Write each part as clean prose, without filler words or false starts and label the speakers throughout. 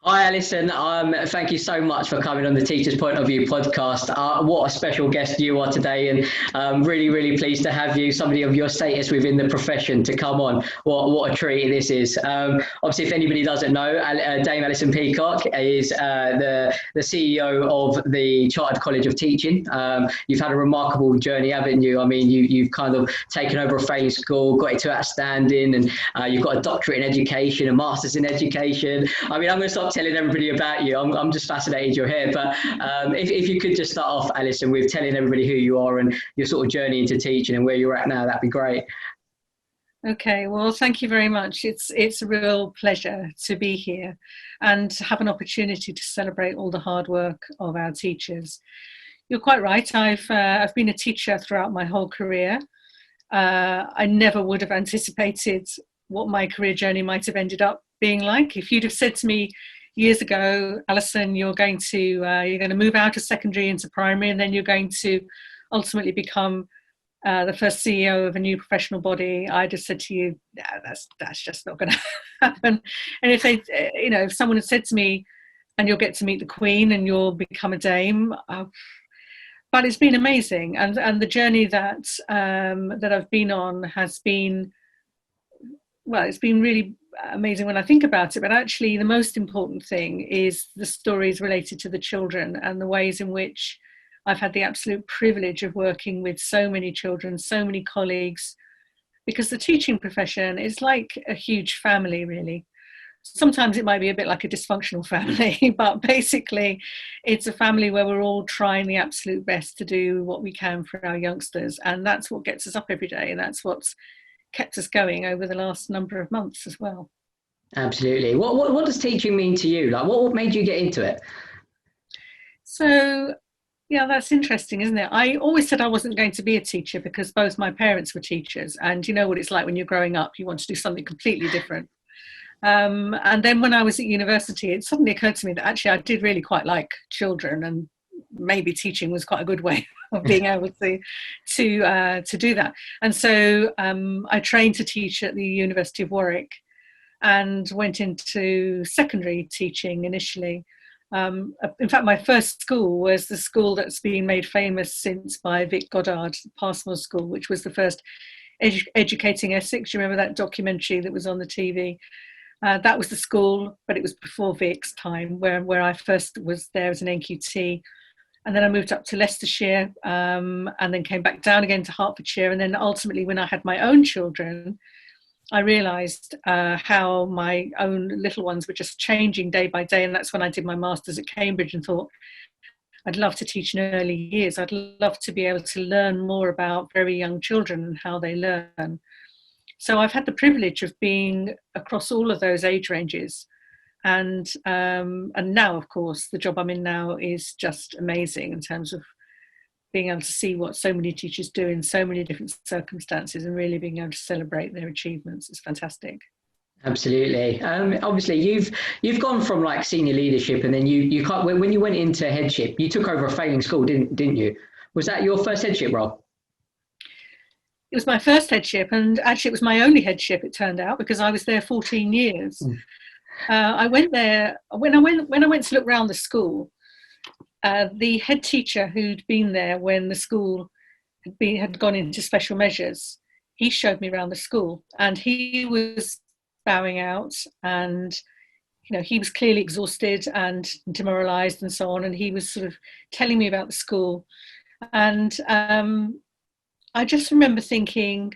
Speaker 1: Hi, Alison. Thank you so much for coming on the Teacher's Point of View podcast. What a special guest you are today, and really, really pleased to have you, somebody of your status within the profession, to come on. What a treat this is. Obviously, if anybody doesn't know, Dame Alison Peacock is the CEO of the Chartered College of Teaching. You've had a remarkable journey, haven't you? I mean, you've kind of taken over a failing school, got it to outstanding, and you've got a doctorate in education, a master's in education. I mean, I'm going to stop telling everybody about you. I'm just fascinated you're here. But if you could just start off, Alison, with telling everybody who you are and your sort of journey into teaching and where you're at now, that'd be great.
Speaker 2: Okay, well, thank you very much. It's a real pleasure to be here and to have an opportunity to celebrate all the hard work of our teachers. You're quite right. I've been a teacher throughout my whole career. I never would have anticipated what my career journey might have ended up being like. If you'd have said to me years ago, Alison, you're going to move out of secondary into primary, and then you're going to ultimately become the first CEO of a new professional body, I'd have said to you, nah, that's just not going to happen. And if someone had said to me, and you'll get to meet the Queen and you'll become a dame, but it's been amazing, and the journey that I've been on has been, well, it's been really amazing when I think about it. But actually, the most important thing is the stories related to the children and the ways in which I've had the absolute privilege of working with so many children, so many colleagues, because the teaching profession is like a huge family, really. Sometimes it might be a bit like a dysfunctional family, but basically it's a family where we're all trying the absolute best to do what we can for our youngsters. And that's what gets us up every day. And that's what's kept us going over the last number of months as well.
Speaker 1: Absolutely. What does teaching mean to you? Like, what made you get into it?
Speaker 2: So, yeah, that's interesting, isn't it? I always said I wasn't going to be a teacher because both my parents were teachers. And you know what it's like when you're growing up, you want to do something completely different. And then when I was at university, it suddenly occurred to me that actually I did really quite like children, and maybe teaching was quite a good way of being able to do that. And so I trained to teach at the University of Warwick and went into secondary teaching initially. In fact, my first school was the school that's been made famous since by Vic Goddard, Passmore School, which was the first educating Essex. Do you remember that documentary that was on the TV? That was the school, but it was before Vic's time, where I first was there as an NQT. And then I moved up to Leicestershire, and then came back down again to Hertfordshire. And then ultimately, when I had my own children, I realised how my own little ones were just changing day by day. And that's when I did my master's at Cambridge and thought, I'd love to teach in early years. I'd love to be able to learn more about very young children and how they learn. So I've had the privilege of being across all of those age ranges. And now, of course, the job I'm in now is just amazing in terms of being able to see what so many teachers do in so many different circumstances and really being able to celebrate their achievements. It's fantastic.
Speaker 1: Absolutely. Obviously, you've gone from like senior leadership, and then you can't, when you went into headship, you took over a failing school, didn't you? Was that your first headship role?
Speaker 2: It was my first headship, and actually it was my only headship, it turned out, because I was there 14 years. I went there, when I went to look around the school, the head teacher who'd been there when the school had gone into special measures, he showed me around the school, and he was bowing out, and he was clearly exhausted and demoralized and so on, and he was sort of telling me about the school. And I just remember thinking,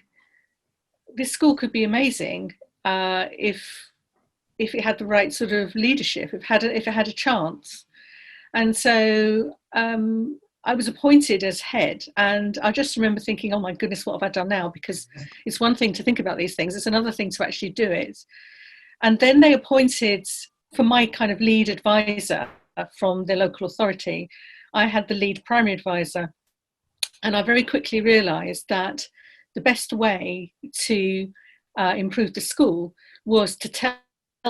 Speaker 2: this school could be amazing if it had the right sort of leadership, if it had a chance. And so I was appointed as head, and I just remember thinking, oh my goodness, what have I done now? Because it's one thing to think about these things, it's another thing to actually do it. And then they appointed, for my kind of lead advisor from the local authority, I had the lead primary advisor. And I very quickly realised that the best way to improve the school was to tell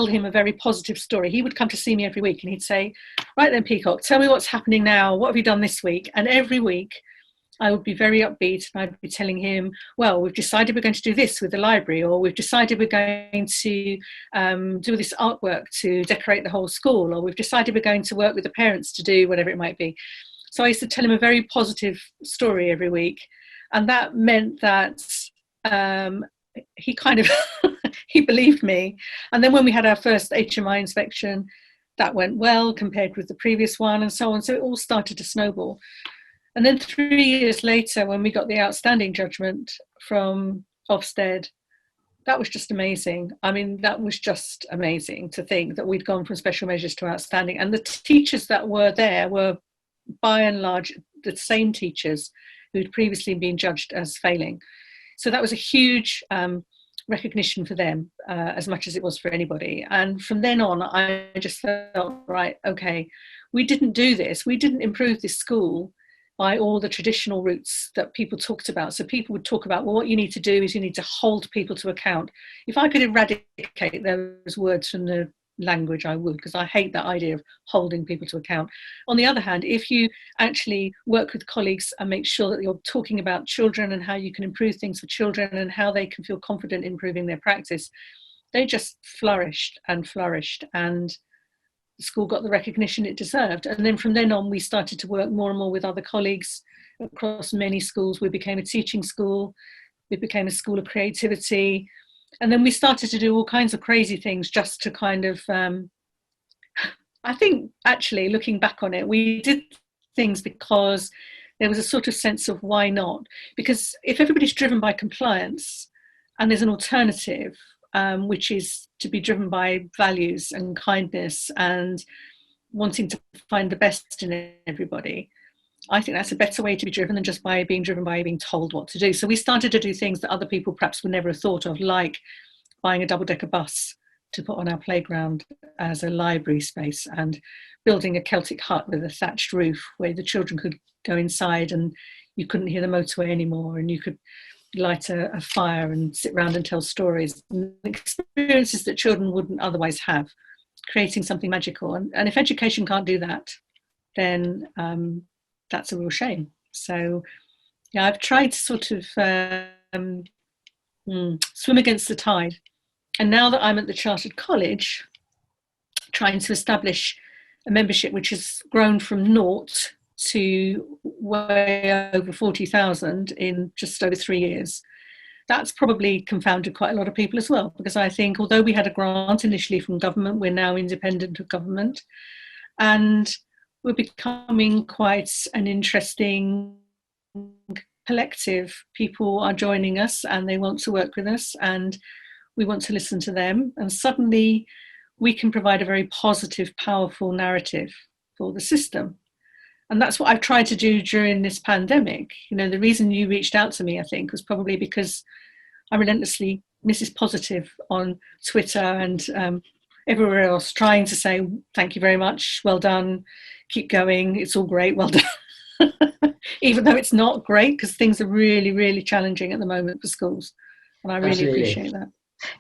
Speaker 2: him a very positive story. He would come to see me every week and he'd say, right then, Peacock, tell me what's happening now. What have you done this week? And every week I would be very upbeat, and I'd be telling him, well, we've decided we're going to do this with the library, or we've decided we're going to do this artwork to decorate the whole school, or we've decided we're going to work with the parents to do whatever it might be. So I used to tell him a very positive story every week. And that meant that he kind of, he believed me. And then when we had our first HMI inspection, that went well compared with the previous one, and so on. So it all started to snowball. And then 3 years later, when we got the outstanding judgment from Ofsted, that was just amazing. I mean, that was just amazing to think that we'd gone from special measures to outstanding. And the teachers that were there were, by and large, the same teachers who'd previously been judged as failing. So that was a huge recognition for them, as much as it was for anybody. And from then on, I just felt, right, okay, we didn't do this. We didn't improve this school by all the traditional routes that people talked about. So people would talk about, well, what you need to do is you need to hold people to account. If I could eradicate those words from the language, I would, because I hate that idea of holding people to account. On the other hand, if you actually work with colleagues and make sure that you're talking about children and how you can improve things for children and how they can feel confident in improving their practice, they just flourished and flourished, and the school got the recognition it deserved. And then from then on, we started to work more and more with other colleagues across many schools. We became a teaching school. We became a school of creativity. And then we started to do all kinds of crazy things just to kind of, I think actually looking back on it, we did things because there was a sort of sense of why not? Because if everybody's driven by compliance and there's an alternative, which is to be driven by values and kindness and wanting to find the best in everybody, I think that's a better way to be driven than just by being driven by being told what to do. So we started to do things that other people perhaps would never have thought of, like buying a double-decker bus to put on our playground as a library space, and building a Celtic hut with a thatched roof where the children could go inside and you couldn't hear the motorway anymore, and you could light a fire and sit around and tell stories, and experiences that children wouldn't otherwise have, creating something magical. And if education can't do that, then that's a real shame. So yeah, I've tried to sort of swim against the tide. And now that I'm at the Chartered College, trying to establish a membership which has grown from naught to way over 40,000 in just over 3 years, that's probably confounded quite a lot of people as well, because I think although we had a grant initially from government, we're now independent of government, and we're becoming quite an interesting collective. People are joining us and they want to work with us, and we want to listen to them, and suddenly we can provide a very positive, powerful narrative for the system. And that's what I've tried to do during this pandemic. You know, the reason you reached out to me, I think, was probably because I'm relentlessly Mrs. Positive on Twitter and everywhere else, trying to say, thank you very much, well done, keep going, it's all great, well done. Even though it's not great, because things are really, really challenging at the moment for schools. And I really
Speaker 1: Absolutely.
Speaker 2: appreciate that.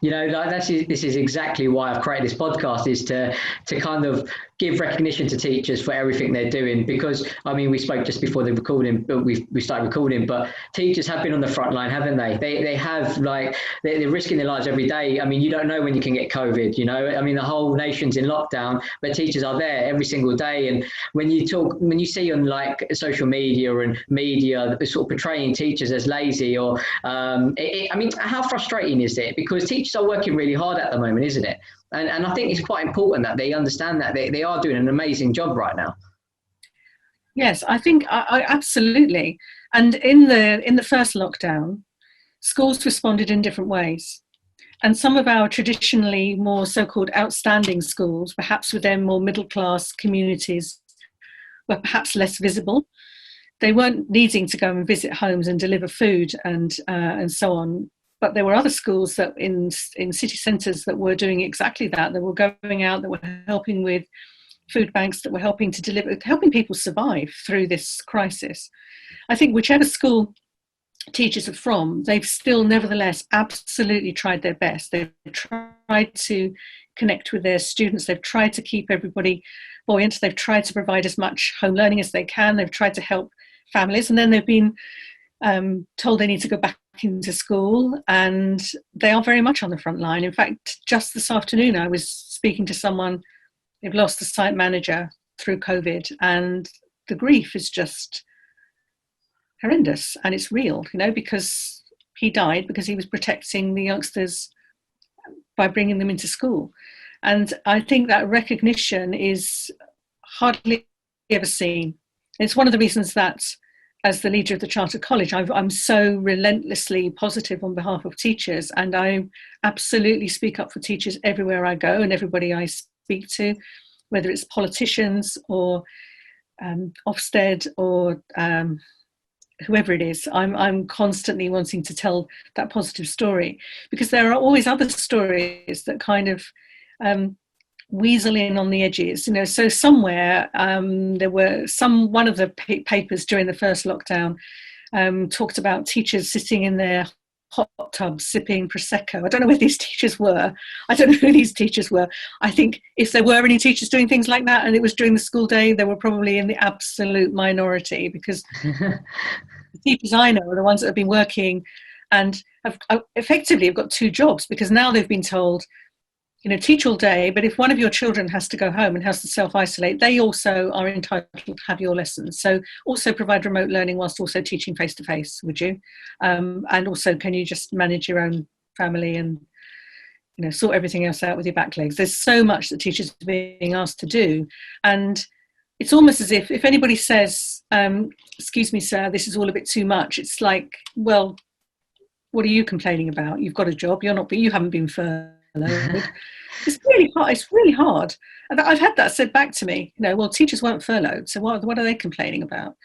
Speaker 1: You know, this is exactly why I've created this podcast, is to kind of give recognition to teachers for everything they're doing. Because, I mean, we spoke just before the recording, but we started recording, but teachers have been on the front line, haven't they? They have, like, they're risking their lives every day. I mean, you don't know when you can get COVID, you know? I mean, the whole nation's in lockdown, but teachers are there every single day. And when you see on, like, social media and media sort of portraying teachers as lazy, or, I mean, how frustrating is it? Because teachers are working really hard at the moment, isn't it? And I think it's quite important that they understand that they are doing an amazing job right now.
Speaker 2: Yes, I think I absolutely. And in the first lockdown, schools responded in different ways. And some of our traditionally more so-called outstanding schools, perhaps with their more middle-class communities, were perhaps less visible. They weren't needing to go and visit homes and deliver food and so on. But there were other schools that in city centres that were doing exactly that. They were going out, that were helping with food banks, that were helping people survive through this crisis. I think whichever school teachers are from, they've still nevertheless absolutely tried their best. They've tried to connect with their students. They've tried to keep everybody buoyant. They've tried to provide as much home learning as they can. They've tried to help families, and then they've been told they need to go back into school, and they are very much on the front line. In fact, just this afternoon I was speaking to someone. They've lost the site manager through COVID, and the grief is just horrendous, and it's real, because he died because he was protecting the youngsters by bringing them into school. And I think that recognition is hardly ever seen. It's one of the reasons that, as the leader of the Charter College, I'm so relentlessly positive on behalf of teachers, and I absolutely speak up for teachers everywhere I go and everybody I speak to, whether it's politicians or Ofsted or whoever it is. I'm constantly wanting to tell that positive story, because there are always other stories that kind of weasel in on the edges, so somewhere there were one of the papers during the first lockdown talked about teachers sitting in their hot tubs sipping Prosecco. I don't know where these teachers were. I don't know who these teachers were. I think if there were any teachers doing things like that and it was during the school day, they were probably in the absolute minority, because the teachers I know are the ones that have been working and have effectively have got two jobs, because now they've been told, teach all day, but if one of your children has to go home and has to self-isolate, they also are entitled to have your lessons. So also provide remote learning whilst also teaching face-to-face, would you? And also, can you just manage your own family and, sort everything else out with your back legs? There's so much that teachers are being asked to do. And it's almost as if anybody says, excuse me, sir, this is all a bit too much, it's like, well, what are you complaining about? You've got a job, you haven't been furloughed. It's really hard. It's really hard. And I've had that said back to me. Well, teachers weren't furloughed, so what are they complaining about?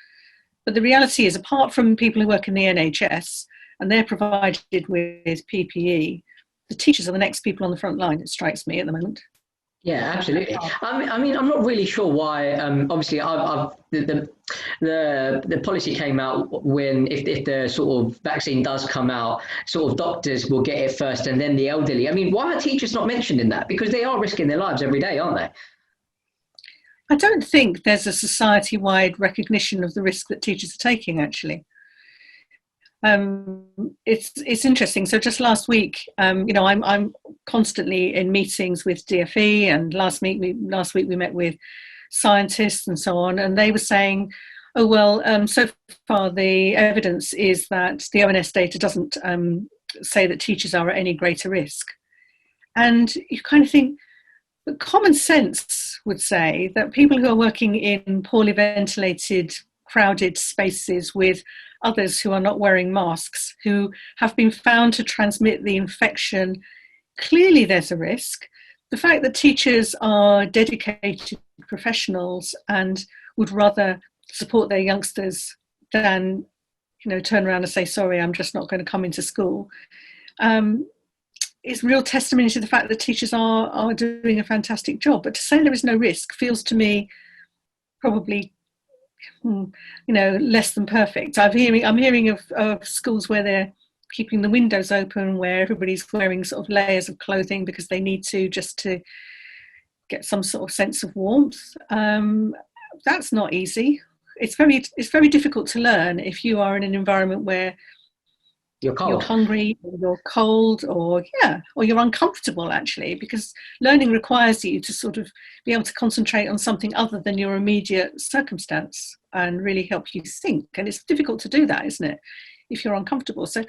Speaker 2: But the reality is, apart from people who work in the NHS and they're provided with PPE, the teachers are the next people on the front line. It strikes me at the moment.
Speaker 1: Yeah, absolutely. I mean, I'm not really sure why. Obviously, the policy came out when if the sort of vaccine does come out, sort of doctors will get it first, and then the elderly. I mean, why are teachers not mentioned in that? Because they are risking their lives every day, aren't they?
Speaker 2: I don't think there's a society-wide recognition of the risk that teachers are taking, actually. It's interesting. So just last week, I'm constantly in meetings with DFE, and last week we met with scientists and so on, and they were saying, oh well, so far the evidence is that the ONS data doesn't say that teachers are at any greater risk. And you kind of think, but common sense would say that people who are working in poorly ventilated, crowded spaces with others who are not wearing masks, who have been found to transmit the infection, clearly there's a risk. The fact that teachers are dedicated professionals and would rather support their youngsters than, turn around and say, sorry, I'm just not going to come into school, is real testimony to the fact that teachers are doing a fantastic job. But to say there is no risk feels to me probably less than perfect. I'm hearing of schools where they're keeping the windows open, where everybody's wearing sort of layers of clothing because they need to, just to get some sort of sense of warmth. That's not easy. It's very difficult to learn if you are in an environment where you're hungry, or you're cold, or you're uncomfortable, actually, because learning requires you to sort of be able to concentrate on something other than your immediate circumstance and really help you think. And it's difficult to do that, isn't it, if you're uncomfortable? So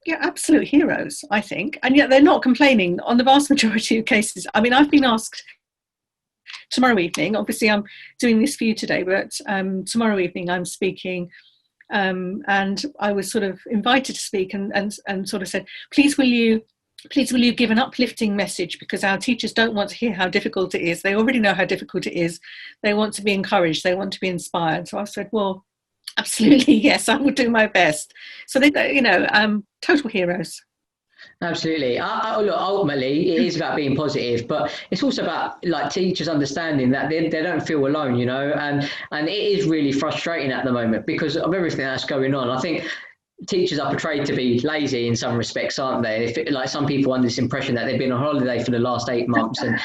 Speaker 2: absolute heroes, I think. And yet they're not complaining on the vast majority of cases. I mean, I've been asked tomorrow evening, obviously I'm doing this for you today, but tomorrow evening I'm speaking, and I was sort of invited to speak and sort of said, please will you give an uplifting message, because our teachers don't want to hear how difficult it is. They already know how difficult it is. They want to be encouraged. They want to be inspired. So I said, well, absolutely, yes, I will do my best. So they, total heroes.
Speaker 1: Absolutely. Look, ultimately, it is about being positive, but it's also about teachers understanding that they don't feel alone, and it is really frustrating at the moment because of everything that's going on. I think teachers are portrayed to be lazy in some respects, aren't they? Like some people under this impression that they've been on holiday for the last 8 months, and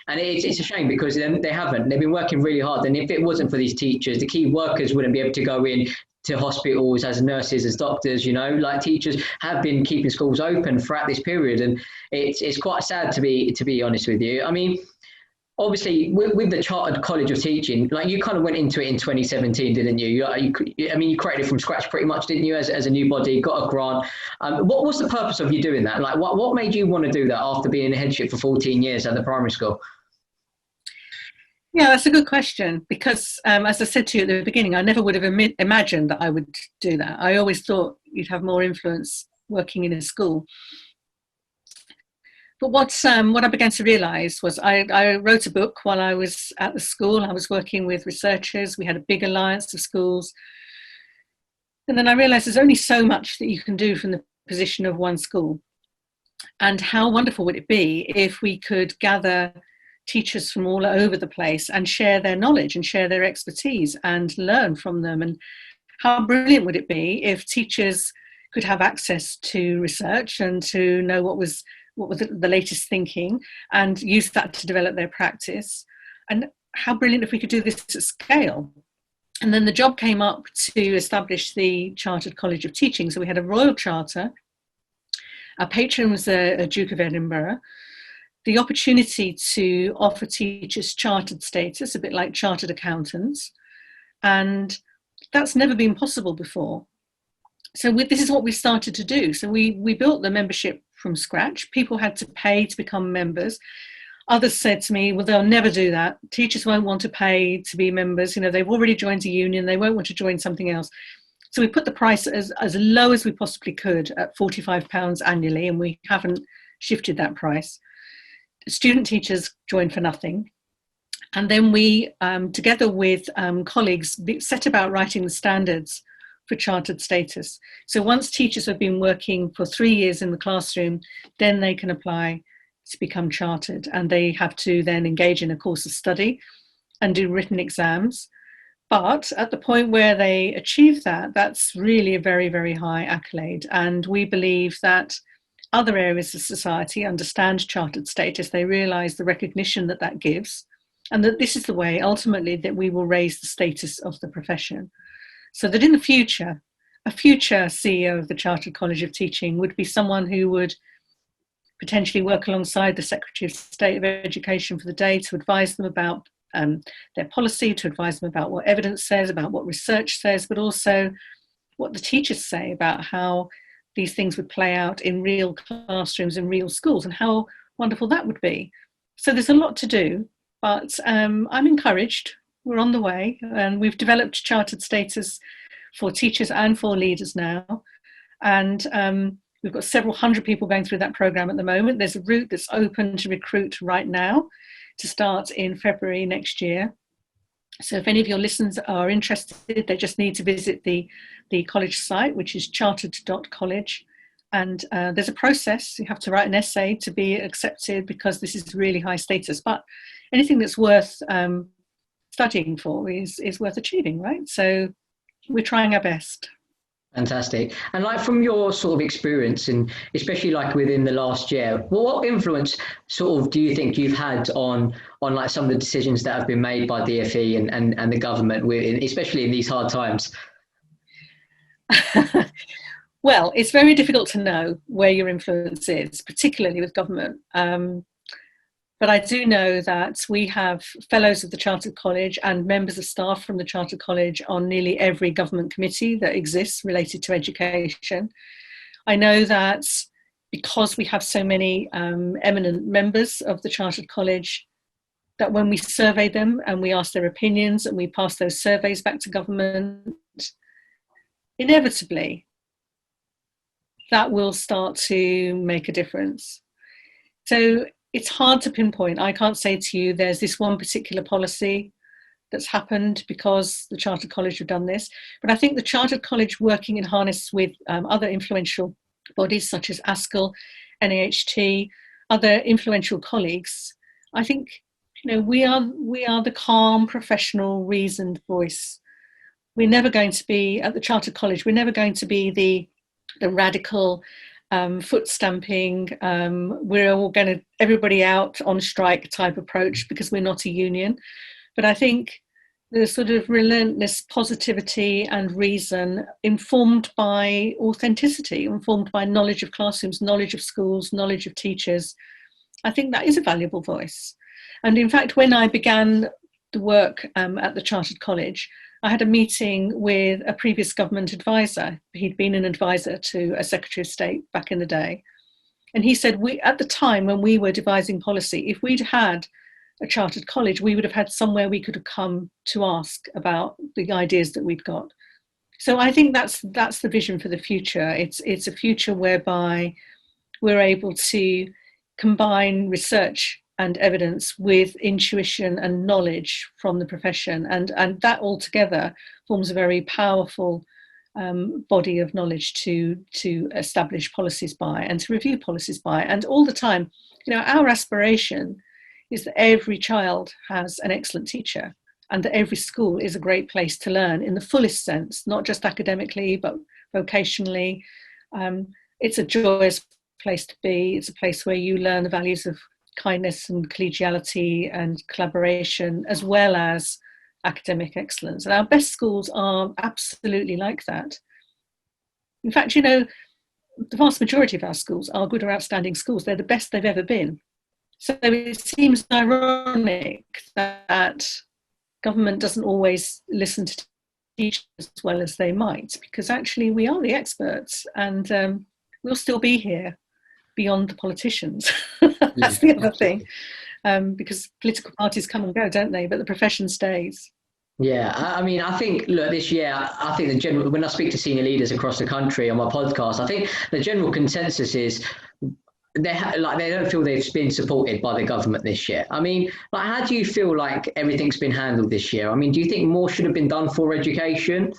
Speaker 1: it's a shame because they haven't. They've been working really hard, and if it wasn't for these teachers, the key workers wouldn't be able to go in to hospitals as nurses, as doctors. Like teachers have been keeping schools open throughout this period, and it's quite sad to be honest with you. I mean, obviously with the Chartered College of Teaching, like you kind of went into it in 2017, didn't you? You created it from scratch pretty much, didn't you, as a new body, got a grant. What was the purpose of you doing that? Like what made you want to do that after being a headship for 14 years at the primary school?
Speaker 2: Yeah, that's a good question because, as I said to you at the beginning, I never would have imagined that I would do that. I always thought you'd have more influence working in a school. But what I began to realise was I wrote a book while I was at the school. I was working with researchers. We had a big alliance of schools. And then I realised there's only so much that you can do from the position of one school. And how wonderful would it be if we could gather teachers from all over the place and share their knowledge and share their expertise and learn from them? And how brilliant would it be if teachers could have access to research and to know what was the latest thinking and use that to develop their practice? And how brilliant if we could do this at scale. And then the job came up to establish the Chartered College of Teaching. So we had a royal charter. Our patron was a Duke of Edinburgh. The opportunity to offer teachers chartered status, a bit like chartered accountants. And that's never been possible before. So this is what we started to do. So we built the membership from scratch. People had to pay to become members. Others said to me, well, they'll never do that. Teachers won't want to pay to be members. They've already joined a union. They won't want to join something else. So we put the price as low as we possibly could at £45 annually, and we haven't shifted that price. Student teachers joined for nothing. And then we, together with colleagues, set about writing the standards for chartered status. So once teachers have been working for 3 years in the classroom, then they can apply to become chartered, and they have to then engage in a course of study and do written exams. But at the point where they achieve that, that's really a very, very high accolade. And we believe that other areas of society understand chartered status. They realise the recognition that that gives, and that this is the way ultimately that we will raise the status of the profession. So that in the future, a future CEO of the Chartered College of Teaching would be someone who would potentially work alongside the Secretary of State of Education for the day to advise them about their policy, to advise them about what evidence says, about what research says, but also what the teachers say about how these things would play out in real classrooms and real schools, and how wonderful that would be. So there's a lot to do, but I'm encouraged. We're on the way, and we've developed chartered status for teachers and for leaders now. And we've got several hundred people going through that programme at the moment. There's a route that's open to recruit right now to start in February next year. So if any of your listeners are interested, they just need to visit the college site, which is chartered.college. And there's a process. You have to write an essay to be accepted, because this is really high status. But anything that's worth studying for is worth achieving, right? So we're trying our best.
Speaker 1: Fantastic. And like from your sort of experience, and especially like within the last year, what influence sort of do you think you've had on like some of the decisions that have been made by DFE and the government, especially in these hard times?
Speaker 2: Well, it's very difficult to know where your influence is, particularly with government. But I do know that we have fellows of the Chartered College and members of staff from the Chartered College on nearly every government committee that exists related to education. I know that because we have so many eminent members of the Chartered College, that when we survey them and we ask their opinions and we pass those surveys back to government, inevitably that will start to make a difference. So it's hard to pinpoint. I can't say to you there's this one particular policy that's happened because the Chartered College have done this. But I think the Chartered College, working in harness with other influential bodies such as ASCL, NAHT, other influential colleagues, I think we are the calm, professional, reasoned voice we're never going to be, at the Chartered College, we're never going to be the radical foot stamping, we're all going to, everybody out on strike type approach, because we're not a union. But I think the sort of relentless positivity and reason, informed by authenticity, informed by knowledge of classrooms, knowledge of schools, knowledge of teachers, I think that is a valuable voice. And in fact, when I began the work at the Chartered College, I had a meeting with a previous government advisor. He'd been an advisor to a Secretary of State back in the day. And he said, at the time when we were devising policy, if we'd had a chartered college, we would have had somewhere we could have come to ask about the ideas that we'd got. So I think that's the vision for the future. It's a future whereby we're able to combine research and evidence with intuition and knowledge from the profession, and that all together forms a very powerful body of knowledge to establish policies by and to review policies by. And all the time, our aspiration is that every child has an excellent teacher, and that every school is a great place to learn in the fullest sense, not just academically, but vocationally. It's a joyous place to be. It's a place where you learn the values of kindness and collegiality and collaboration, as well as academic excellence. And our best schools are absolutely like that. In fact, the vast majority of our schools are good or outstanding schools. They're the best they've ever been. So it seems ironic that government doesn't always listen to teachers as well as they might, because actually we are the experts, and we'll still be here beyond the politicians. That's the other thing, because political parties come and go, don't they? But the profession stays.
Speaker 1: Yeah, I mean, I think, look, this year, I think when I speak to senior leaders across the country on my podcast, I think the general consensus is they don't feel they've been supported by the government this year. I mean, how do you feel like everything's been handled this year? I mean, do you think more should have been done for education?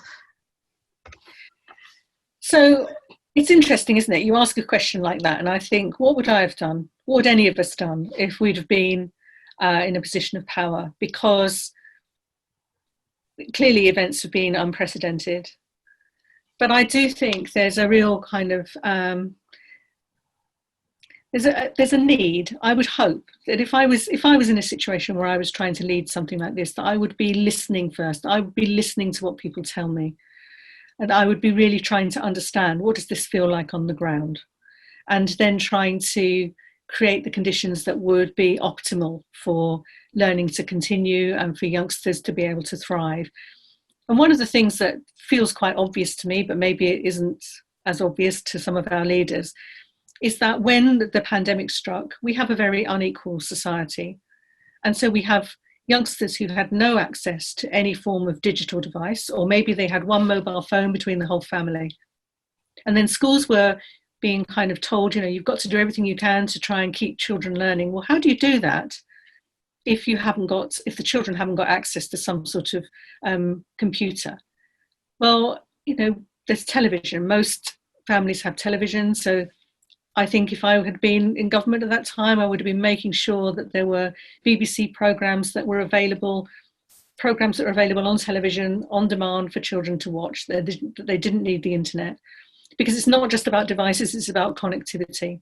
Speaker 2: So it's interesting, isn't it? You ask a question like that, and I think, what would I have done? What would any of us done if we'd have been in a position of power? Because clearly events have been unprecedented. But I do think there's a real kind of there's a need. I would hope that if I was in a situation where I was trying to lead something like this, that I would be listening first. I would be listening to what people tell me, and I would be really trying to understand, what does this feel like on the ground, and then trying to create the conditions that would be optimal for learning to continue and for youngsters to be able to thrive. And one of the things that feels quite obvious to me, but maybe it isn't as obvious to some of our leaders, is that when the pandemic struck, we have a very unequal society. And so we have youngsters who had no access to any form of digital device, or maybe they had one mobile phone between the whole family. And then schools were being kind of told, you've got to do everything you can to try and keep children learning. Well, how do you do that if the children haven't got access to some sort of computer? Well, there's television. Most families have television. So I think if I had been in government at that time, I would have been making sure that there were BBC programmes that were available, programmes that are available on television, on demand for children to watch. They didn't need the internet, because it's not just about devices, it's about connectivity.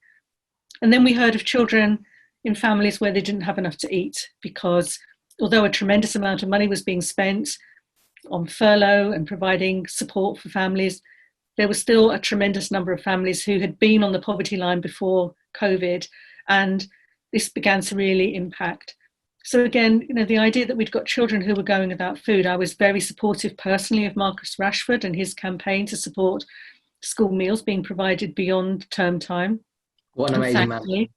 Speaker 2: And then we heard of children in families where they didn't have enough to eat, because although a tremendous amount of money was being spent on furlough and providing support for families, there was still a tremendous number of families who had been on the poverty line before COVID, and this began to really impact. So again, the idea that we'd got children who were going without food, I was very supportive personally of Marcus Rashford and his campaign to support school meals being provided beyond term time.
Speaker 1: What an amazing man.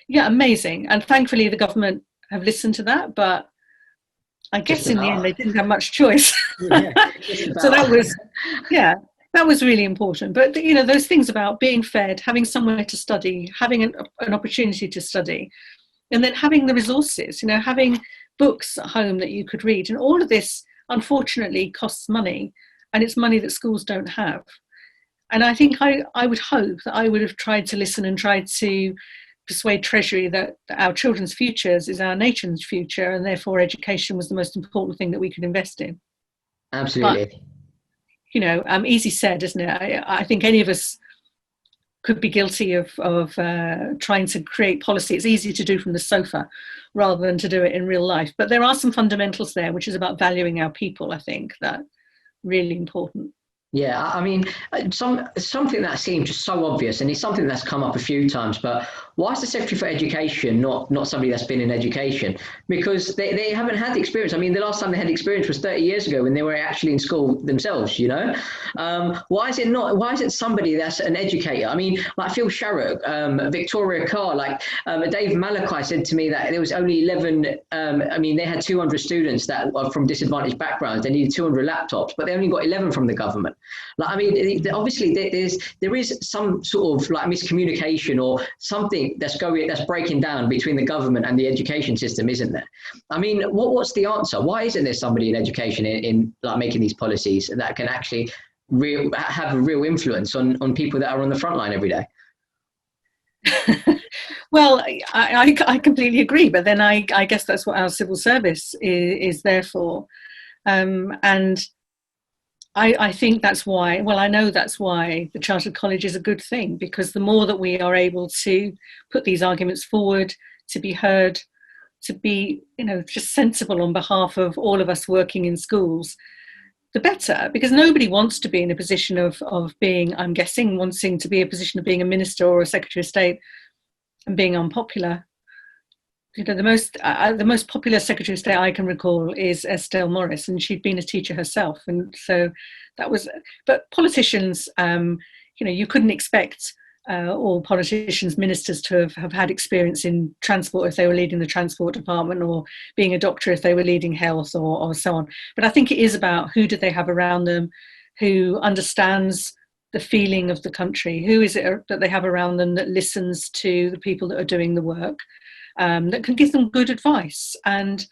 Speaker 2: Yeah, amazing. And thankfully the government have listened to that, but I guess in the end they didn't have much choice.
Speaker 1: Yeah,
Speaker 2: so that was really important. But those things about being fed, having somewhere to study, having an opportunity to study, and then having the resources, having books at home that you could read, and all of this unfortunately costs money, and it's money that schools don't have. And I think I would hope that I would have tried to listen and tried to persuade Treasury that our children's futures is our nation's future, and therefore education was the most important thing that we could invest in.
Speaker 1: Absolutely.
Speaker 2: easy said, isn't it? I think any of us could be guilty of trying to create policy. It's easy to do from the sofa rather than to do it in real life. But there are some fundamentals there, which is about valuing our people, I think, that really important.
Speaker 1: Yeah, I mean, something that seems just so obvious, and it's something that's come up a few times, but why is the Secretary for Education not somebody that's been in education? Because they haven't had the experience. I mean, the last time they had experience was 30 years ago when they were actually in school themselves, Why is it somebody that's an educator? I mean, like Phil Sharrock, Victoria Carr, Dave Malachi said to me that there was only 11, they had 200 students that are from disadvantaged backgrounds. They needed 200 laptops, but they only got 11 from the government. Obviously there is some sort of miscommunication or something that's breaking down between the government and the education system, isn't there? I mean, what's the answer? Why isn't there somebody in education in making these policies that can actually have a real influence on people that are on the front line every day?
Speaker 2: Well, I completely agree, but then I guess that's what our civil service is there for, and I think that's why, I know that's why the Chartered College is a good thing, because the more that we are able to put these arguments forward, to be heard, to be, just sensible on behalf of all of us working in schools, the better, because nobody wants to be in a position of being, I'm guessing, wanting to be in a position of being a minister or a Secretary of State and being unpopular. The most popular Secretary of State I can recall is Estelle Morris, and she'd been a teacher herself, and so that was. But politicians, you couldn't expect all politicians, ministers to have had experience in transport if they were leading the transport department, or being a doctor if they were leading health, or so on. But I think it is about who do they have around them, who understands the feeling of the country, who is it that they have around them that listens to the people that are doing the work. That can give them good advice, and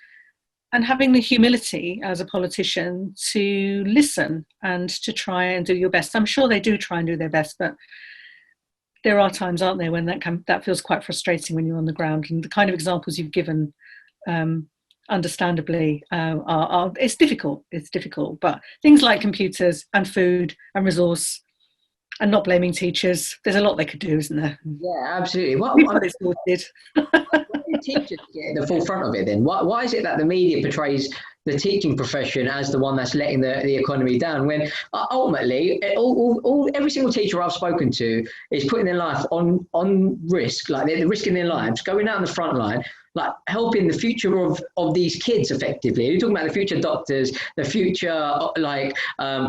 Speaker 2: having the humility as a politician to listen and to try and do your best. I'm sure they do try and do their best, but there are times, aren't there, when that feels quite frustrating when you're on the ground. And the kind of examples you've given, understandably, it's difficult. It's difficult, but things like computers and food and resource, and not blaming teachers. There's a lot they could do, isn't there?
Speaker 1: Yeah, absolutely.
Speaker 2: We've got it sorted.
Speaker 1: Why do teachers get the forefront of it then? Why is it that the media portrays the teaching profession as the one that's letting the economy down, when ultimately every single teacher I've spoken to is putting their life on risk, they're risking their lives, going out on the front line, helping the future of these kids effectively. You're talking about the future doctors, the future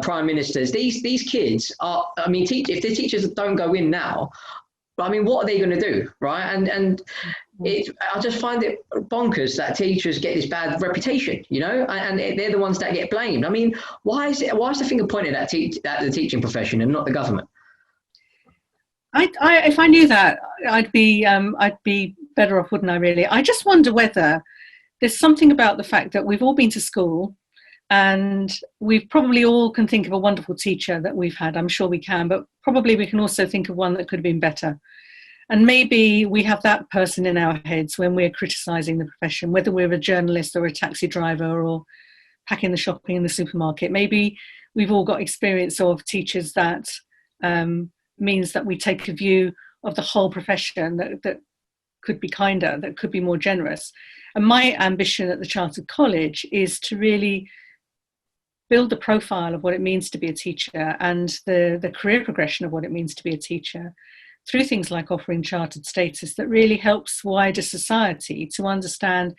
Speaker 1: prime ministers. These kids are, if the teachers don't go in now, what are they going to do, right? And I just find it bonkers that teachers get this bad reputation, and they're the ones that get blamed. Why is the finger pointed at the teaching profession and not the government?
Speaker 2: If I knew that, I'd be better off, wouldn't I? Really, I just wonder whether there's something about the fact that we've all been to school, and we probably all can think of a wonderful teacher that we've had. I'm sure we can, but probably we can also think of one that could have been better. And maybe we have that person in our heads when we're criticising the profession, whether we're a journalist or a taxi driver or packing the shopping in the supermarket. Maybe we've all got experience of teachers that means that we take a view of the whole profession that could be kinder, that could be more generous. And my ambition at the Chartered College is to really build the profile of what it means to be a teacher and the career progression of what it means to be a teacher through things like offering chartered status that really helps wider society to understand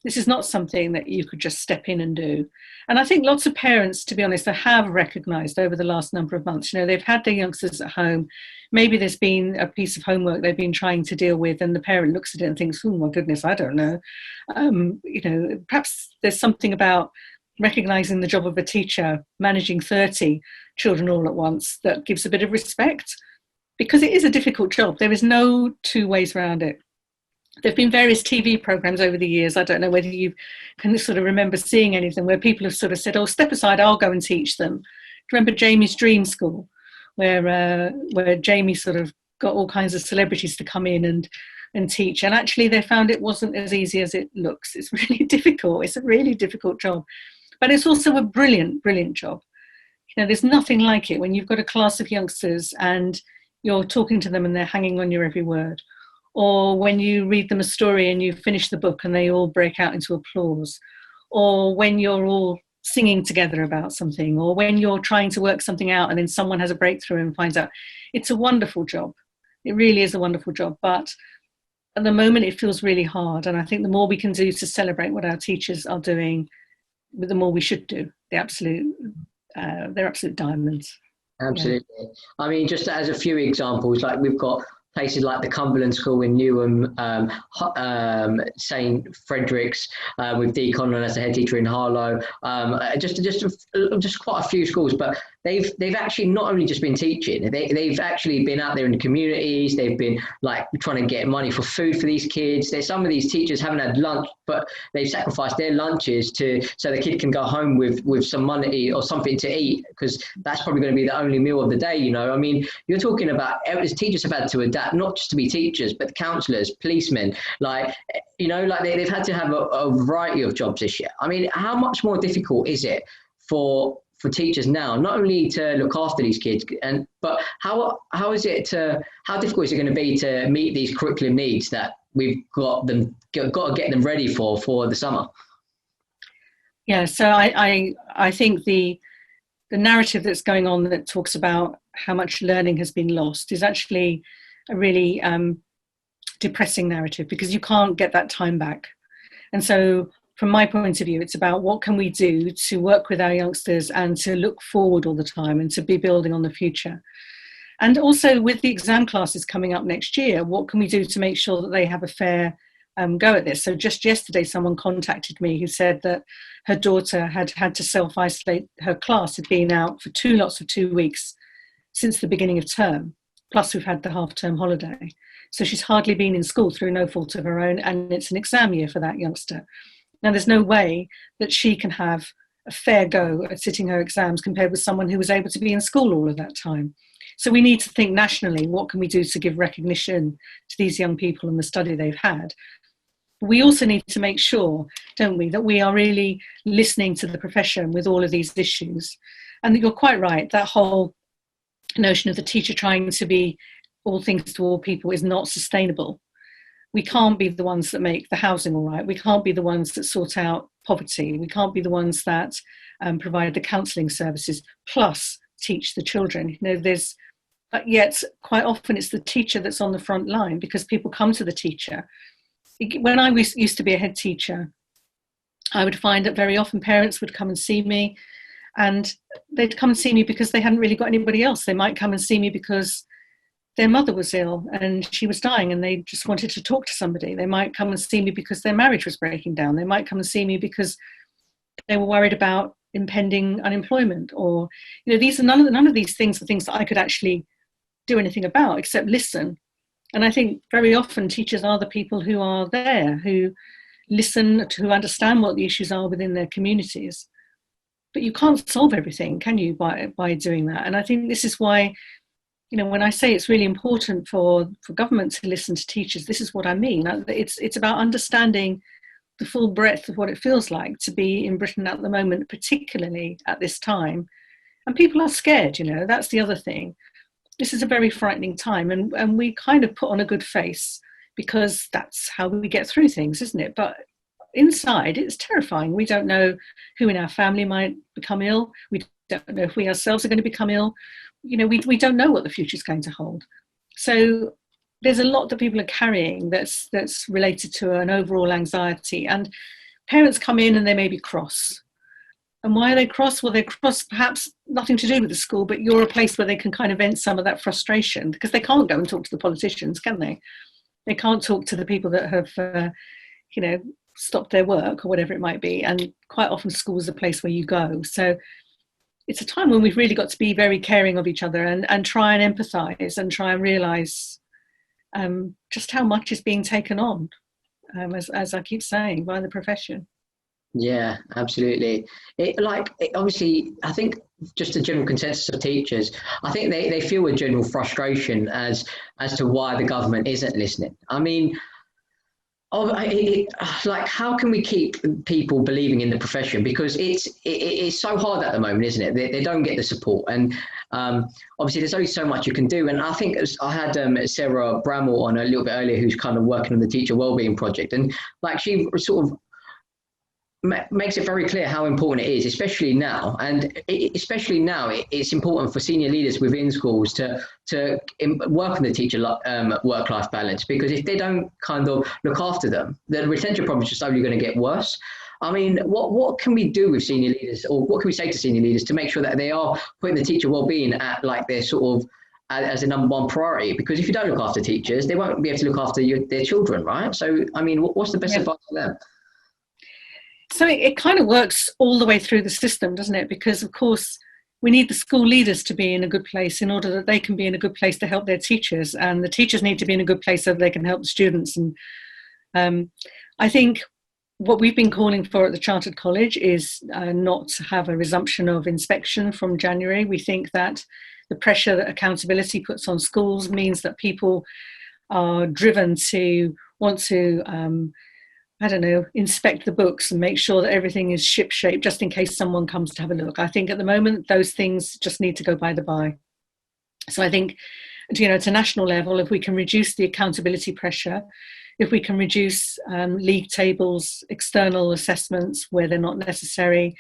Speaker 2: this is not something that you could just step in and do. And I think lots of parents, to be honest, they have recognised over the last number of months, they've had their youngsters at home. Maybe there's been a piece of homework they've been trying to deal with, and the parent looks at it and thinks, oh my goodness, I don't know. Perhaps there's something about recognising the job of a teacher, managing 30 children all at once, that gives a bit of respect, because it is a difficult job. There is no two ways around it. There have been various TV programmes over the years. I don't know whether you can sort of remember seeing anything where people have sort of said, oh, step aside, I'll go and teach them. Do you remember Jamie's Dream School, where Jamie sort of got all kinds of celebrities to come in and teach? And actually they found it wasn't as easy as it looks. It's really difficult. It's a really difficult job. But it's also a brilliant, brilliant job. There's nothing like it when you've got a class of youngsters and you're talking to them and they're hanging on your every word. Or when you read them a story and you finish the book and they all break out into applause. Or when you're all singing together about something, or when you're trying to work something out and then someone has a breakthrough and finds out. It's a wonderful job. It really is a wonderful job. But at the moment, it feels really hard. And I think the more we can do to celebrate what our teachers are doing, the more we should do. They're absolute diamonds.
Speaker 1: Absolutely. Yeah. I mean, just as a few examples, like we've got places like the Cumberland School in Newham, St Frederick's, with Dee Conlon as the head teacher in Harlow, just quite a few schools, but they've actually not only just been teaching, they've actually been out there in the communities. They've been like trying to get money for food for these kids. Some of these teachers haven't had lunch, but they've sacrificed their lunches so the kid can go home with some money or something to eat, because that's probably going to be the only meal of the day. I mean, you're talking about teachers have had to adapt, not just to be teachers, but counsellors, policemen, they've had to have a variety of jobs this year. I mean, how much more difficult is it for teachers now, not only to look after these kids, but how difficult is it going to be to meet these curriculum needs that we've got to get them ready for the summer?
Speaker 2: Yeah, so I think the narrative that's going on that talks about how much learning has been lost is actually a really depressing narrative, because you can't get that time back. And so from my point of view, it's about what can we do to work with our youngsters and to look forward all the time and to be building on the future. And also with the exam classes coming up next year, what can we do to make sure that they have a fair go at this? So just yesterday, someone contacted me who said that her daughter had had to self-isolate. Her class had been out for 2 lots of 2 weeks since the beginning of term, plus we've had the half-term holiday. So she's hardly been in school through no fault of her own, and it's an exam year for that youngster. Now, there's no way that she can have a fair go at sitting her exams compared with someone who was able to be in school all of that time. So we need to think nationally, what can we do to give recognition to these young people and the study they've had? We also need to make sure, don't we, that we are really listening to the profession with all of these issues. And you're quite right, that whole notion of the teacher trying to be all things to all people is not sustainable. We can't be the ones that make the housing all right. We can't be the ones that sort out poverty. We can't be the ones that provide the counselling services, plus teach the children. But yet quite often it's the teacher that's on the front line, because people come to the teacher. When I used to be a head teacher, I would find that very often parents would come and see me, and they'd come and see me because they hadn't really got anybody else. They might come and see me because their mother was ill and she was dying and they just wanted to talk to somebody. They might come and see me because their marriage was breaking down. They might come and see me because they were worried about impending unemployment, or, these are none of these things are things that I could actually do anything about except listen. And I think very often teachers are the people who are there, who listen, who understand what the issues are within their communities. But you can't solve everything, can you, by doing that? And I think this is why, when I say it's really important for government to listen to teachers, this is what I mean. It's about understanding the full breadth of what it feels like to be in Britain at the moment, particularly at this time. And people are scared, that's the other thing. This is a very frightening time, and we kind of put on a good face because that's how we get through things, isn't it? But inside, it's terrifying. We don't know who in our family might become ill. We don't know if we ourselves are going to become ill. We don't know what the future is going to hold. So there's a lot that people are carrying that's related to an overall anxiety. And parents come in and they may be cross. And why are they cross? Well, they're cross perhaps nothing to do with the school, but you're a place where they can kind of vent some of that frustration, because they can't go and talk to the politicians, can they? They can't talk to the people that have, stopped their work or whatever it might be. And quite often school is a place where you go. So it's a time when we've really got to be very caring of each other and try and empathise and try and realise just how much is being taken on, as I keep saying, by the profession.
Speaker 1: Yeah, absolutely. Obviously, I think just a general consensus of teachers, I think they feel a general frustration as to why the government isn't listening. I mean, like, how can we keep people believing in the profession? Because it's so hard at the moment, isn't it? They don't get the support, and obviously there's only so much you can do. And I think I had Sarah Bramwell on a little bit earlier, who's kind of working on the teacher wellbeing project, and like she sort of makes it very clear how important it is, especially now. And especially now, it's important for senior leaders within schools to work on the teacher work-life balance, because if they don't kind of look after them, the retention problems are just only going to get worse. I mean, what can we do with senior leaders, or what can we say to senior leaders to make sure that they are putting the teacher well-being at like their sort of as a number one priority? Because if you don't look after teachers, they won't be able to look after their children, right? So, I mean, what's the best advice for them?
Speaker 2: So it kind of works all the way through the system, doesn't it? Because, of course, we need the school leaders to be in a good place in order that they can be in a good place to help their teachers. And the teachers need to be in a good place so that they can help the students. And I think what we've been calling for at the Chartered College is not to have a resumption of inspection from January. We think that the pressure that accountability puts on schools means that people are driven to want to inspect the books and make sure that everything is ship-shape just in case someone comes to have a look. I think at the moment, those things just need to go by the by. So I think, at a national level, if we can reduce the accountability pressure, if we can reduce league tables, external assessments where they're not necessary,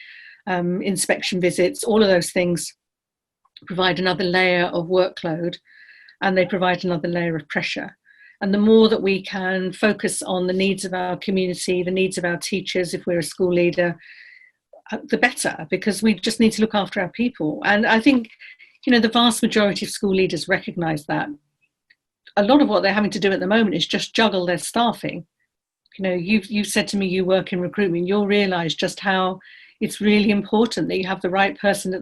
Speaker 2: inspection visits, all of those things provide another layer of workload, and they provide another layer of pressure. And the more that we can focus on the needs of our community, the needs of our teachers, if we're a school leader, the better, because we just need to look after our people. And I think, the vast majority of school leaders recognise that. A lot of what they're having to do at the moment is just juggle their staffing. You've said to me you work in recruitment, you'll realise just how it's really important that you have the right person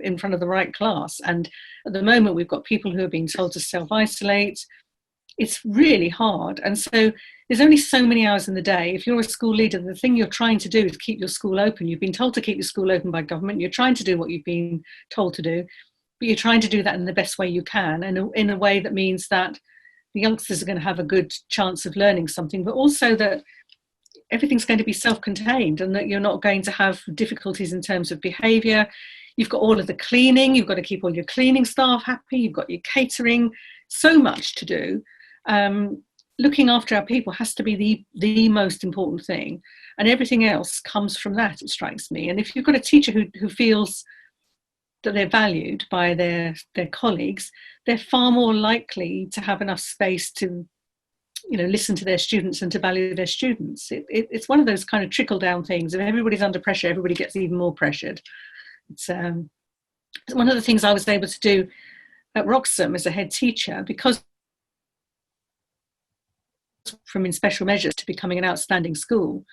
Speaker 2: in front of the right class. And at the moment, we've got people who are being told to self-isolate. It's really hard. And so there's only so many hours in the day. If you're a school leader, the thing you're trying to do is keep your school open. You've been told to keep your school open by government. You're trying to do what you've been told to do, but you're trying to do that in the best way you can, and in a way that means that the youngsters are going to have a good chance of learning something, but also that everything's going to be self-contained and that you're not going to have difficulties in terms of behaviour. You've got all of the cleaning. You've got to keep all your cleaning staff happy. You've got your catering. So much to do. Looking after our people has to be the most important thing, and everything else comes from that, it strikes me. And if you've got a teacher who feels that they're valued by their colleagues, they're far more likely to have enough space to listen to their students and to value their students. It's one of those kind of trickle down things. If everybody's under pressure, everybody gets even more pressured. It's one of the things I was able to do at Wroxham as a head teacher, because from in special measures to becoming an outstanding school.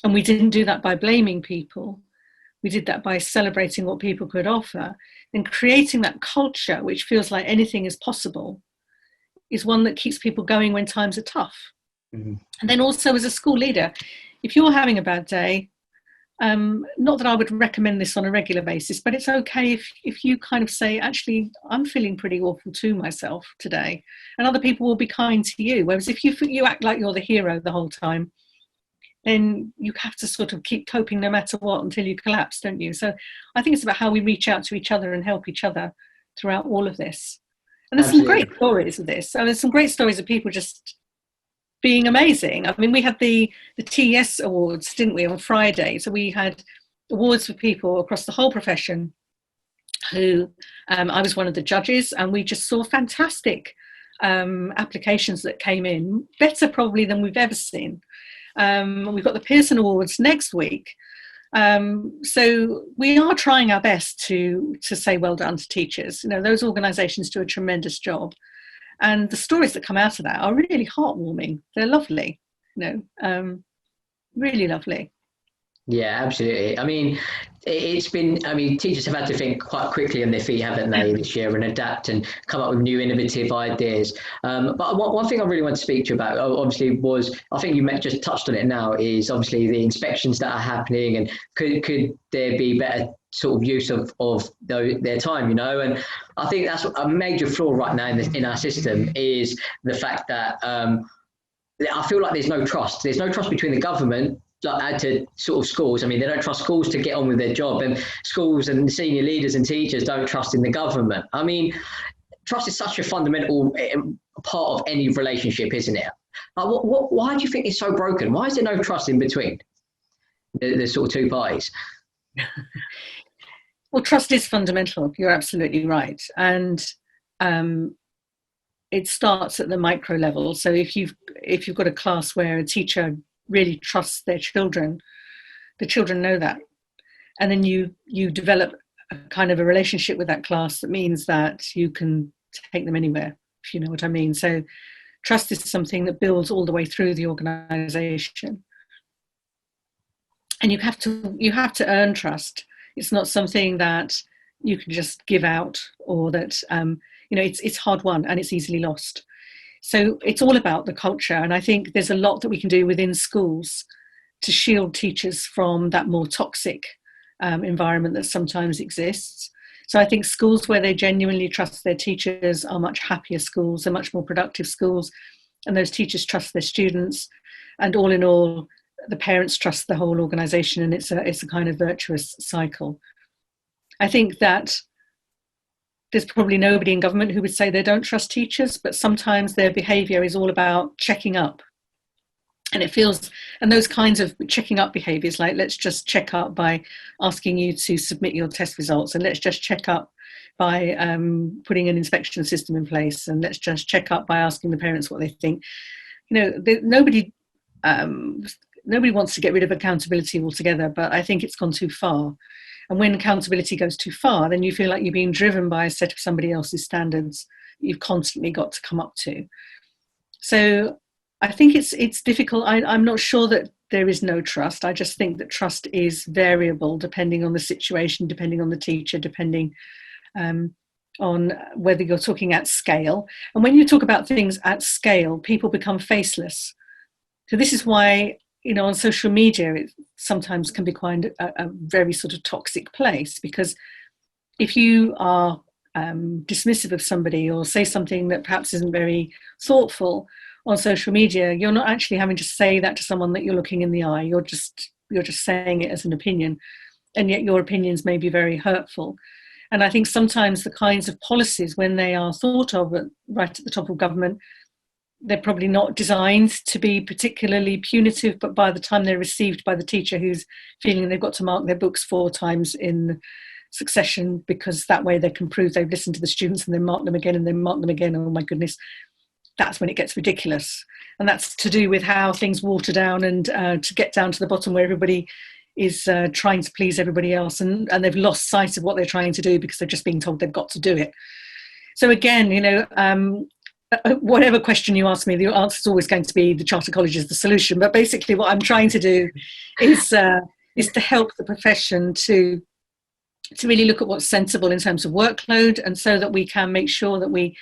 Speaker 2: And we didn't do that by blaming people. We did that by celebrating what people could offer, and creating that culture which feels like anything is possible is one that keeps people going when times are tough. Mm-hmm. And then also, as a school leader, if you're having a bad day, not that I would recommend this on a regular basis, but it's okay if you kind of say, actually, I'm feeling pretty awful to myself today, and other people will be kind to you. Whereas if you act like you're the hero the whole time, then you have to sort of keep coping no matter what until you collapse, don't you? So I think it's about how we reach out to each other and help each other throughout all of this. And there's Absolutely. Some great stories of this. So there's some great stories of people just being amazing. I mean, we had the TES awards, didn't we, on Friday? So we had awards for people across the whole profession who, I was one of the judges, and we just saw fantastic applications that came in, better probably than we've ever seen. We've got the Pearson Awards next week. So we are trying our best to say well done to teachers. Those organisations do a tremendous job. And the stories that come out of that are really heartwarming. They're lovely, really lovely.
Speaker 1: Yeah, absolutely. I mean, teachers have had to think quite quickly on their feet, haven't they, this year, and adapt and come up with new innovative ideas. But one thing I really want to speak to you about, obviously, was, I think you just touched on it now, is obviously the inspections that are happening, and could there be better sort of use of their time, and I think that's a major flaw right now in our system, is the fact that I feel like there's no trust. There's no trust between the government to sort of schools. I mean, they don't trust schools to get on with their job, and schools and senior leaders and teachers don't trust in the government. I mean, trust is such a fundamental part of any relationship, isn't it? Why do you think it's so broken? Why is there no trust in between the sort of two parties?
Speaker 2: Well, trust is fundamental. You're absolutely right. And it starts at the micro level. So if you've got a class where a teacher really trusts their children, the children know that. And then you develop a kind of a relationship with that class that means that you can take them anywhere, if you know what I mean. So trust is something that builds all the way through the organisation. And you have to earn trust. It's not something that you can just give out, or that it's hard won and it's easily lost. So it's all about the culture, and I think there's a lot that we can do within schools to shield teachers from that more toxic environment that sometimes exists. So I think schools where they genuinely trust their teachers are much happier schools, are much more productive schools, and those teachers trust their students, and all in all, the parents trust the whole organisation, and it's a kind of virtuous cycle. I think that there's probably nobody in government who would say they don't trust teachers, but sometimes their behaviour is all about checking up. And those kinds of checking up behaviours, like let's just check up by asking you to submit your test results, and let's just check up by putting an inspection system in place, and let's just check up by asking the parents what they think. Nobody wants to get rid of accountability altogether, but I think it's gone too far. And when accountability goes too far, then you feel like you're being driven by a set of somebody else's standards you've constantly got to come up to. So I think it's difficult. I'm not sure that there is no trust. I just think that trust is variable depending on the situation, depending on the teacher, depending on whether you're talking at scale. And when you talk about things at scale, people become faceless. So this is why, on social media, it sometimes can be quite a very sort of toxic place, because if you are dismissive of somebody or say something that perhaps isn't very thoughtful on social media, you're not actually having to say that to someone that you're looking in the eye. You're just saying it as an opinion, and yet your opinions may be very hurtful. And I think sometimes the kinds of policies, when they are thought of right at the top of government, they're probably not designed to be particularly punitive, but by the time they're received by the teacher who's feeling they've got to mark their books 4 times in succession because that way they can prove they've listened to the students, and then mark them again and then mark them again, oh my goodness, that's when it gets ridiculous. And that's to do with how things water down, and to get down to the bottom where everybody is trying to please everybody else, and they've lost sight of what they're trying to do because they're just being told they've got to do it. So again, whatever question you ask me, the answer is always going to be the charter college is the solution. But basically what I'm trying to do is to help the profession to really look at what's sensible in terms of workload, and so that we can make sure that we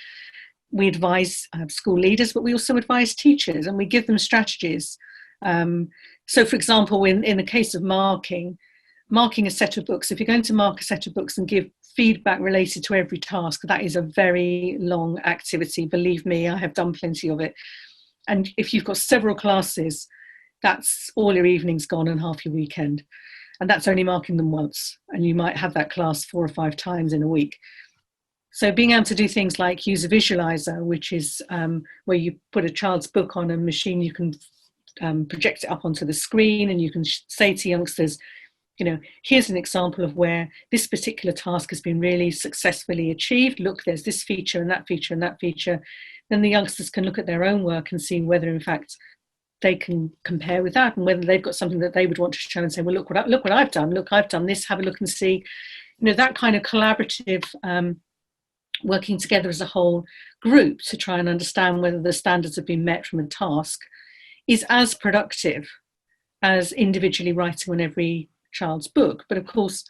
Speaker 2: advise school leaders, but we also advise teachers, and we give them strategies. So for example, in the case of marking a set of books, if you're going to mark a set of books and give feedback related to every task, that is a very long activity. Believe me, I have done plenty of it. And if you've got several classes, that's all your evening's gone and half your weekend. And that's only marking them once. And you might have that class 4 or 5 times in a week. So being able to do things like use a visualizer, which is where you put a child's book on a machine, you can project it up onto the screen, and you can say to youngsters, here's an example of where this particular task has been really successfully achieved. Look, there's this feature and that feature and that feature. Then the youngsters can look at their own work and see whether, in fact, they can compare with that, and whether they've got something that they would want to show and say, well, look what I've done. Look, I've done this. Have a look and see. That kind of collaborative working together as a whole group to try and understand whether the standards have been met from a task is as productive as individually writing on every child's book. But of course,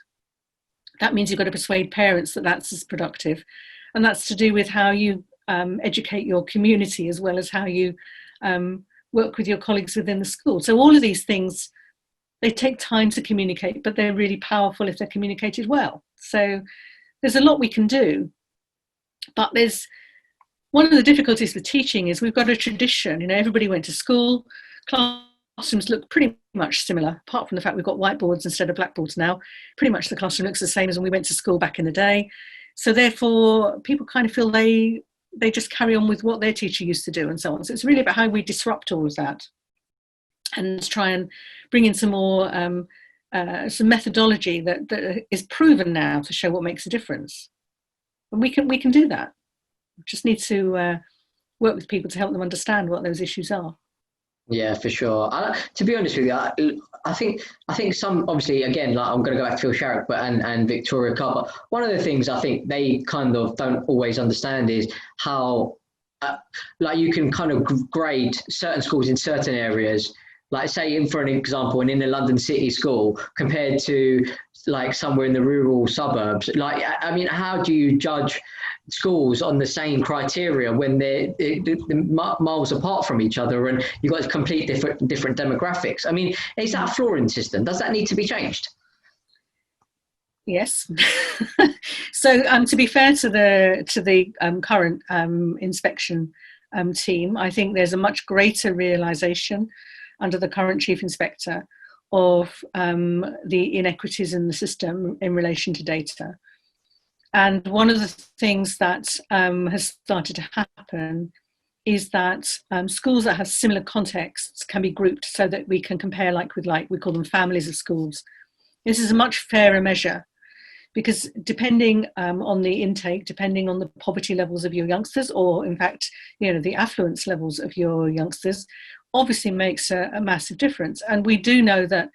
Speaker 2: that means you've got to persuade parents that that's as productive. And that's to do with how you educate your community, as well as how you work with your colleagues within the school. So all of these things, they take time to communicate, but they're really powerful if they're communicated well. So there's a lot we can do, but there's one of the difficulties with teaching is we've got a tradition. You know, everybody went to school, classrooms look pretty much similar, apart from the fact we've got whiteboards instead of blackboards now. Pretty much the classroom looks the same as when we went to school back in the day. So therefore, people kind of feel they just carry on with what their teacher used to do and so on. So it's really about how we disrupt all of that and try and bring in some more some methodology that is proven now to show what makes a difference. And we can do that. We just need to work with people to help them understand what those issues are.
Speaker 1: Yeah, for sure. To be honest with you, I think some, obviously, again, like I'm going to go back to Phil Sharrock, but and Victoria Carr. But one of the things I think they kind of don't always understand is how, like, you can kind of grade certain schools in certain areas. Like, say, for an example, in a London city school compared to like somewhere in the rural suburbs. Like, I mean, how do you judge schools on the same criteria when they're miles apart from each other and you've got complete different demographics? I mean, is that a flaw in the system? Does that need to be changed?
Speaker 2: Yes. So to be fair to the current inspection team, I think there's a much greater realisation under the current chief inspector of the inequities in the system in relation to data. And one of the things that has started to happen is that schools that have similar contexts can be grouped so that we can compare like with like. We call them families of schools. This is a much fairer measure because depending on the intake, depending on the poverty levels of your youngsters, or in fact, you know, the affluence levels of your youngsters, obviously makes a massive difference. And we do know that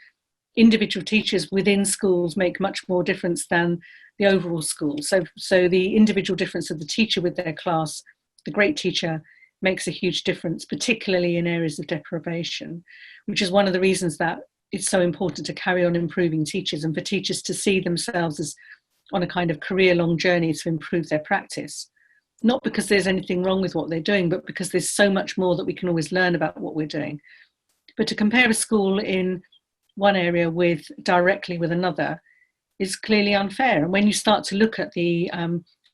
Speaker 2: individual teachers within schools make much more difference than the overall school. So the individual difference of the teacher with their class, the great teacher, makes a huge difference, particularly in areas of deprivation, which is one of the reasons that it's so important to carry on improving teachers and for teachers to see themselves as on a kind of career-long journey to improve their practice. Not because there's anything wrong with what they're doing, but because there's so much more that we can always learn about what we're doing. But to compare a school in one area directly with another is clearly unfair. And when you start to look at the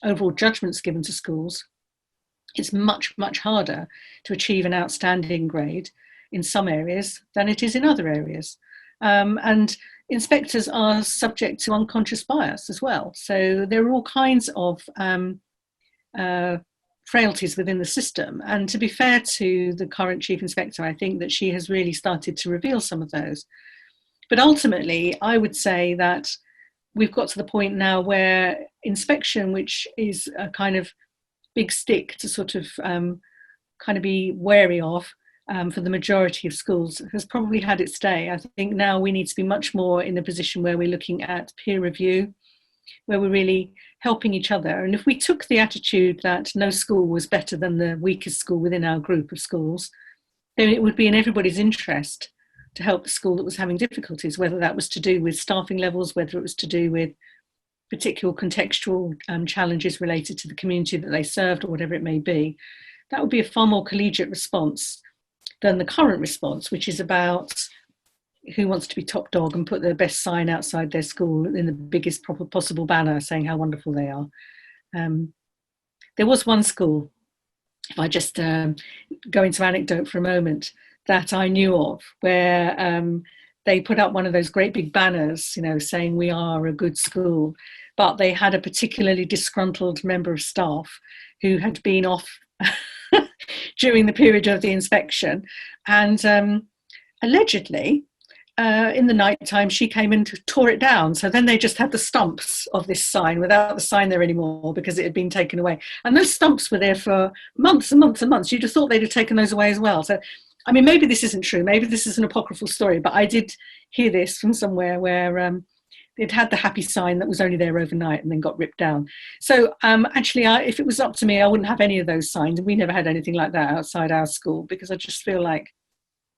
Speaker 2: overall judgments given to schools, it's much, much harder to achieve an outstanding grade in some areas than it is in other areas. And inspectors are subject to unconscious bias as well. So there are all kinds of frailties within the system. And to be fair to the current chief inspector, I think that she has really started to reveal some of those. But ultimately, I would say that we've got to the point now where inspection, which is a kind of big stick to sort of kind of be wary of for the majority of schools, has probably had its day. I think now we need to be much more in a position where we're looking at peer review, where we're really helping each other. And if we took the attitude that no school was better than the weakest school within our group of schools, then it would be in everybody's interest to help the school that was having difficulties, whether that was to do with staffing levels, whether it was to do with particular contextual challenges related to the community that they served, or whatever it may be. That would be a far more collegiate response than the current response, which is about who wants to be top dog and put the best sign outside their school in the biggest possible banner saying how wonderful they are. There was one school, if I just go into anecdote for a moment, that I knew of, where they put up one of those great big banners, you know, saying we are a good school, but they had a particularly disgruntled member of staff who had been off during the period of the inspection, and allegedly in the night time she came and tore it down. So then they just had the stumps of this sign without the sign there anymore because it had been taken away, and those stumps were there for months and months and months. You'd have thought they'd have taken those away as well. So I mean, maybe this isn't true, maybe this is an apocryphal story, but I did hear this from somewhere where it had the happy sign that was only there overnight and then got ripped down. So actually, if it was up to me, I wouldn't have any of those signs. And we never had anything like that outside our school, because I just feel like,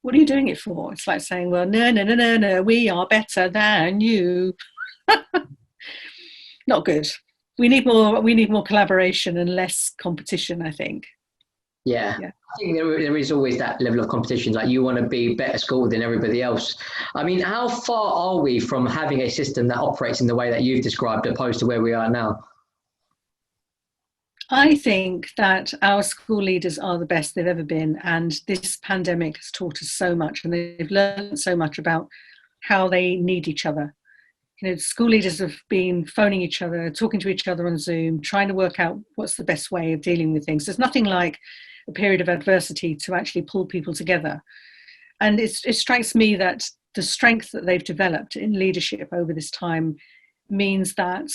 Speaker 2: what are you doing it for? It's like saying, well, no, we are better than you. Not good. We need more collaboration and less competition, I think.
Speaker 1: Yeah. I think there is always that level of competition. Like, you want to be better school than everybody else. I mean, how far are we from having a system that operates in the way that you've described, opposed to where we are now?
Speaker 2: I think that our school leaders are the best they've ever been, and this pandemic has taught us so much, and they've learned so much about how they need each other. You know, school leaders have been phoning each other, talking to each other on Zoom, trying to work out what's the best way of dealing with things. There's nothing like a period of adversity to actually pull people together. And it strikes me that the strength that they've developed in leadership over this time means that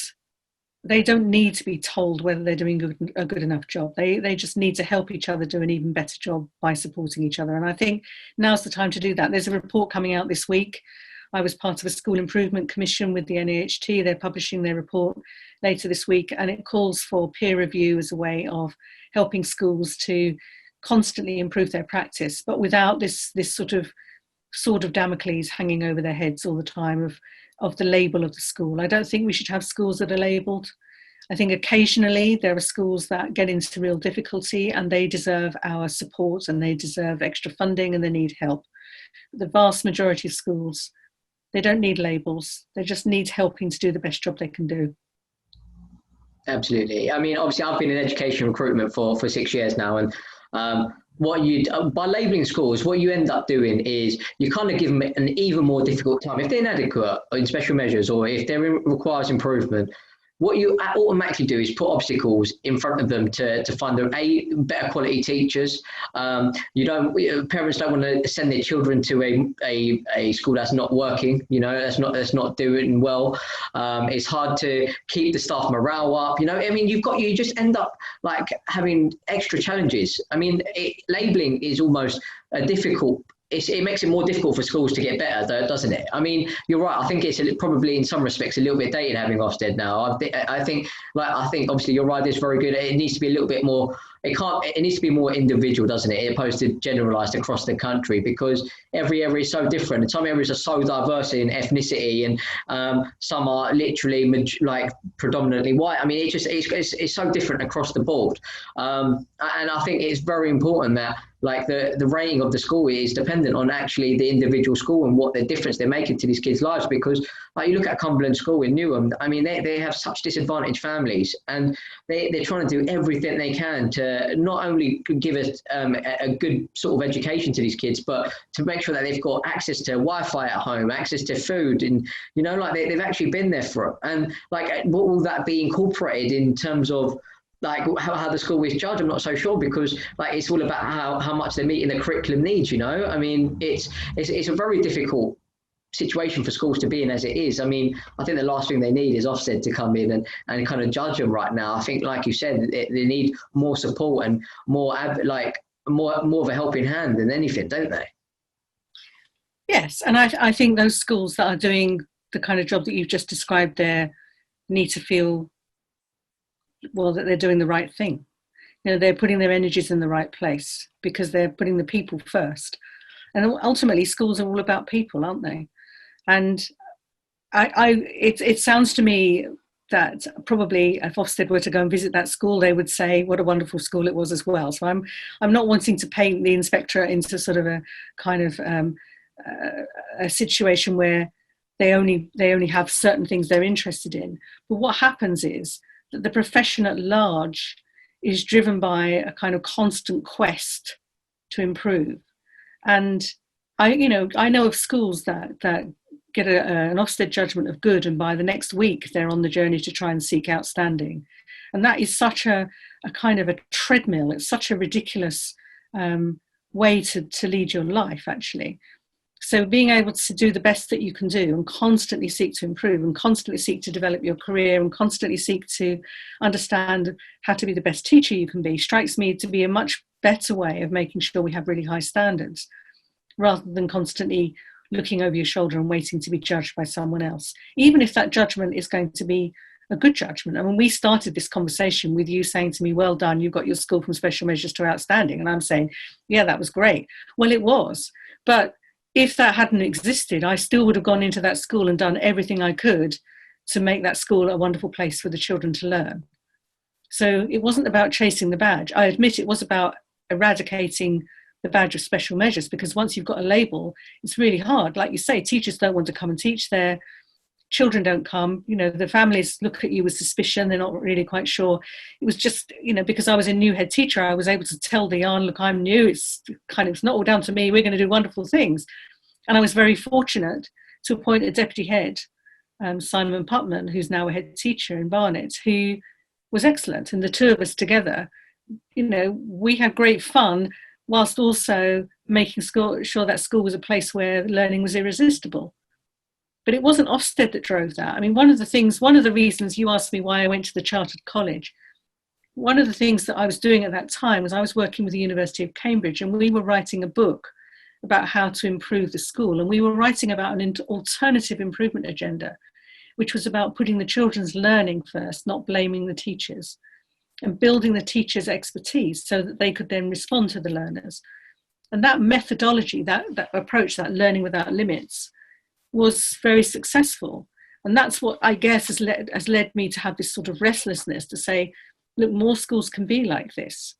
Speaker 2: they don't need to be told whether they're doing a good enough job. They just need to help each other do an even better job by supporting each other. And I think now's the time to do that. There's a report coming out this week. I was part of a school improvement commission with the NAHT. They're publishing their report later this week, and it calls for peer review as a way of helping schools to constantly improve their practice, but without this sort of sword of Damocles hanging over their heads all the time of the label of the school. I don't think we should have schools that are labelled. I think occasionally there are schools that get into real difficulty and they deserve our support and they deserve extra funding and they need help. The vast majority of schools, they don't need labels. They just need helping to do the best job they can do.
Speaker 1: Absolutely. I mean, obviously, I've been in education recruitment for 6 years now, and by labelling schools, what you end up doing is you kind of give them an even more difficult time. If they're inadequate in special measures or if there requires improvement, what you automatically do is put obstacles in front of them to find better quality teachers. Parents don't want to send their children to a school that's not working, that's not doing well. It's hard to keep the staff morale up. You just end up like having extra challenges. I mean, labeling is almost a difficult. It makes it more difficult for schools to get better, doesn't it? I mean, you're right. I think it's probably in some respects a little bit dated having Ofsted now. I think obviously you're right. It's very good. It needs to be a little bit more. It needs to be more individual, doesn't it? Opposed to generalised across the country, because every area is so different. And some areas are so diverse in ethnicity, and some are literally predominantly white. I mean, it's so different across the board. And I think it's very important that the rating of the school is dependent on actually the individual school and what the difference they're making to these kids' lives. Because you look at Cumberland School in Newham, I mean, they have such disadvantaged families, and they're trying to do everything they can to not only give us a good sort of education to these kids, but to make sure that they've got access to Wi-Fi at home, access to food, and they've actually been there for it. And what will that be incorporated in terms of how the school is judged? I'm not so sure, because it's all about how much they're meeting the curriculum needs. I mean, it's a very difficult situation for schools to be in as it is. I mean, I think the last thing they need is Ofsted to come in and kind of judge them right now. I think, like you said, they need more support and more of a helping hand than anything, don't they?
Speaker 2: Yes, and I think those schools that are doing the kind of job that you've just described there need to feel that they're doing the right thing. They're putting their energies in the right place because they're putting the people first. And ultimately, schools are all about people, aren't they? And it sounds to me that probably if Ofsted were to go and visit that school, they would say what a wonderful school it was as well. So I'm not wanting to paint the inspectorate into sort of a kind of a situation where they only have certain things they're interested in. But what happens is that the profession at large is driven by a kind of constant quest to improve. And I know of schools that get an Ofsted judgment of good, and by the next week they're on the journey to try and seek outstanding. And that is such a kind of a treadmill. It's such a ridiculous way to lead your life, actually. So being able to do the best that you can do and constantly seek to improve and constantly seek to develop your career and constantly seek to understand how to be the best teacher you can be strikes me to be a much better way of making sure we have really high standards, rather than constantly looking over your shoulder and waiting to be judged by someone else, even if that judgment is going to be a good judgment. I mean, we started this conversation with you saying to me, well done, you got your school from special measures to outstanding. And I'm saying, yeah, that was great. Well, it was. But if that hadn't existed, I still would have gone into that school and done everything I could to make that school a wonderful place for the children to learn. So it wasn't about chasing the badge. I admit it was about eradicating the badge of special measures, because once you've got a label, it's really hard. Like you say, teachers don't want to come and teach there. children don't come, the families look at you with suspicion, they're not really quite sure. It was just, because I was a new head teacher, I was able to tell the yarn, look, I'm new, it's not all down to me, we're going to do wonderful things. And I was very fortunate to appoint a deputy head, Simon Putman, who's now a head teacher in Barnet, who was excellent. And the two of us together, we had great fun whilst also making sure that school was a place where learning was irresistible. But it wasn't Ofsted that drove that. I mean, one of the reasons you asked me why I went to the Chartered College, one of the things that I was doing at that time was I was working with the University of Cambridge, and we were writing a book about how to improve the school. And we were writing about an alternative improvement agenda, which was about putting the children's learning first, not blaming the teachers, and building the teachers' expertise so that they could then respond to the learners. And that methodology, that approach, that learning without limits, was very successful. And that's what I guess has led me to have this sort of restlessness to say, look, more schools can be like this.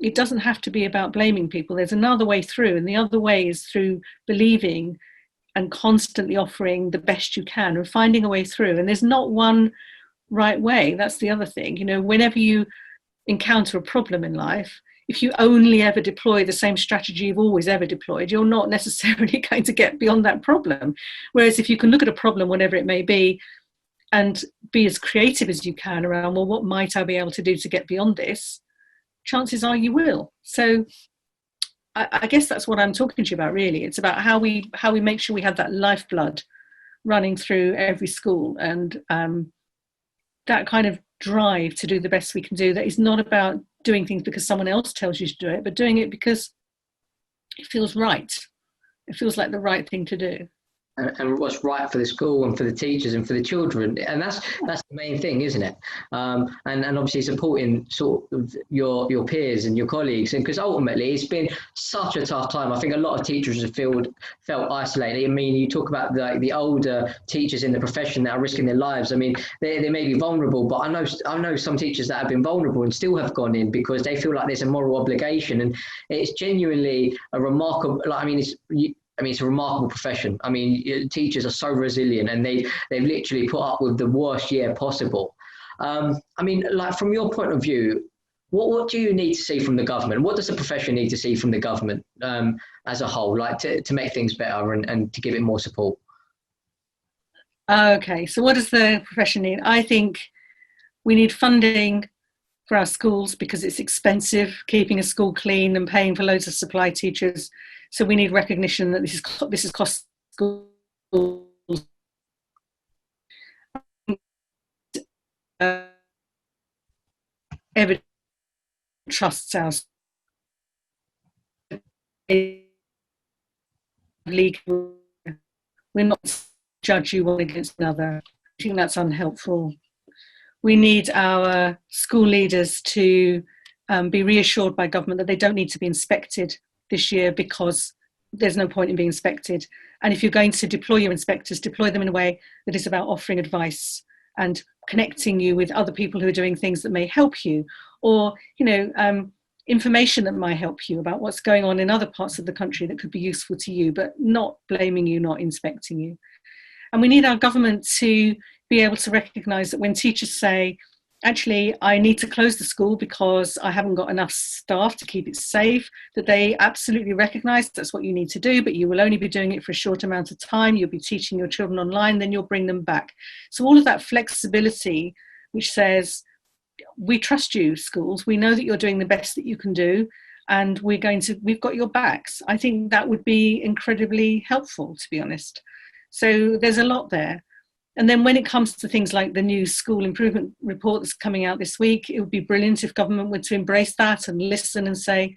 Speaker 2: It doesn't have to be about blaming people. There's another way through, and the other way is through believing and constantly offering the best you can and finding a way through. And there's not one right way. That's the other thing. Whenever you encounter a problem in life, if you only ever deploy the same strategy you've always ever deployed, you're not necessarily going to get beyond that problem. Whereas if you can look at a problem, whatever it may be, and be as creative as you can around, well, what might I be able to do to get beyond this? Chances are you will. So I guess that's what I'm talking to you about, really. It's about how we make sure we have that lifeblood running through every school, and that kind of drive to do the best we can do, that is not about doing things because someone else tells you to do it, but doing it because it feels right. It feels like the right thing to do.
Speaker 1: And what's right for the school and for the teachers and for the children, and that's the main thing, isn't it? And obviously supporting sort of your peers and your colleagues, and because ultimately it's been such a tough time. I think a lot of teachers have felt isolated. I mean, you talk about the older teachers in the profession that are risking their lives. I mean, they may be vulnerable, but I know some teachers that have been vulnerable and still have gone in because they feel like there's a moral obligation, and it's genuinely a remarkable. It's a remarkable profession. I mean, teachers are so resilient, and they've literally put up with the worst year possible. From your point of view, what do you need to see from the government? What does the profession need to see from the government as a whole, to make things better and to give it more support?
Speaker 2: Okay, so what does the profession need? I think we need funding for our schools because it's expensive keeping a school clean and paying for loads of supply teachers. So we need recognition that this is cost schools. Every trusts our league. We're not judge you one against another. I think that's unhelpful. We need our school leaders to be reassured by government that they don't need to be inspected this year because there's no point in being inspected. And if you're going to deploy your inspectors, deploy them in a way that is about offering advice and connecting you with other people who are doing things that may help you, or information that might help you about what's going on in other parts of the country that could be useful to you, but not blaming you, not inspecting you. And we need our government to be able to recognise that when teachers say, actually, I need to close the school because I haven't got enough staff to keep it safe, that they absolutely recognise that's what you need to do, but you will only be doing it for a short amount of time. You'll be teaching your children online, then you'll bring them back. So all of that flexibility, which says, we trust you, schools. We know that you're doing the best that you can do, and we've got your backs. I think that would be incredibly helpful, to be honest. So there's a lot there. And then when it comes to things like the new school improvement report that's coming out this week, it would be brilliant if government were to embrace that and listen and say,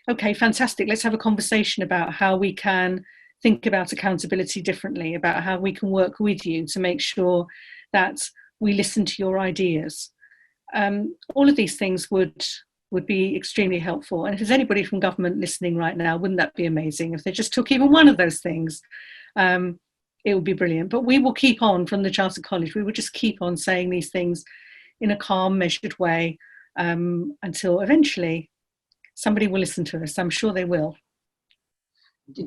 Speaker 2: okay, fantastic, let's have a conversation about how we can think about accountability differently, about how we can work with you to make sure that we listen to your ideas. All of these things would be extremely helpful. And if there's anybody from government listening right now, wouldn't that be amazing? If they just took even one of those things, it would be brilliant. But we will keep on from the Chartered College. We will just keep on saying these things in a calm, measured way until eventually somebody will listen to us. I'm sure they will.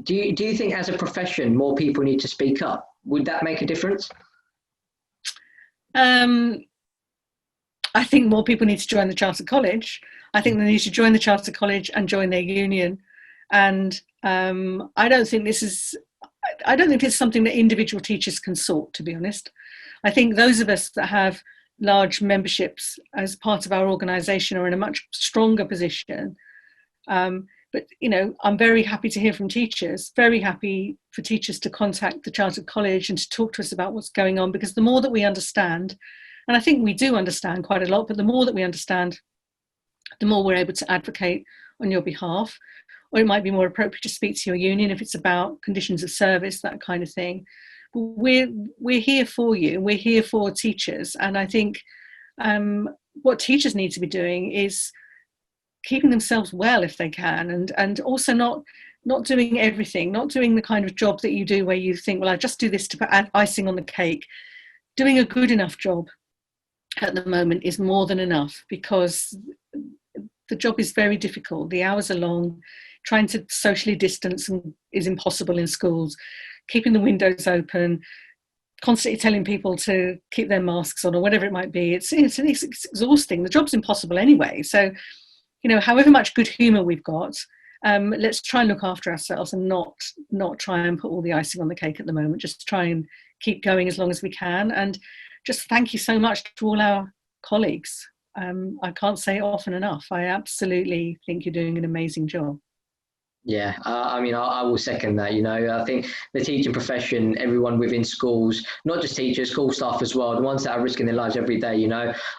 Speaker 1: Do you think as a profession, more people need to speak up? Would that make a difference?
Speaker 2: Um, I think more people need to join the Chartered College. I think they need to join the Chartered College and join their union. And I don't think it's something that individual teachers can sort, to be honest. I think those of us that have large memberships as part of our organisation are in a much stronger position. But, I'm very happy to hear from teachers, very happy for teachers to contact the Chartered College and to talk to us about what's going on, because the more that we understand, and I think we do understand quite a lot, but the more that we understand, the more we're able to advocate on your behalf. Or it might be more appropriate to speak to your union if it's about conditions of service, that kind of thing. But we're here for you. We're here for teachers. And I think what teachers need to be doing is keeping themselves well if they can, and also not doing everything, not doing the kind of job that you do where you think, well, I just do this to put icing on the cake. Doing a good enough job at the moment is more than enough, because the job is very difficult. The hours are long. Trying to socially distance is impossible in schools. Keeping the windows open, constantly telling people to keep their masks on or whatever it might be, it's exhausting. The job's impossible anyway. So, however much good humour we've got, let's try and look after ourselves and not try and put all the icing on the cake at the moment. Just try and keep going as long as we can. And just thank you so much to all our colleagues. I can't say it often enough. I absolutely think you're doing an amazing job.
Speaker 1: Yeah, I will second that. I think the teaching profession, everyone within schools, not just teachers, school staff as well, the ones that are risking their lives every day,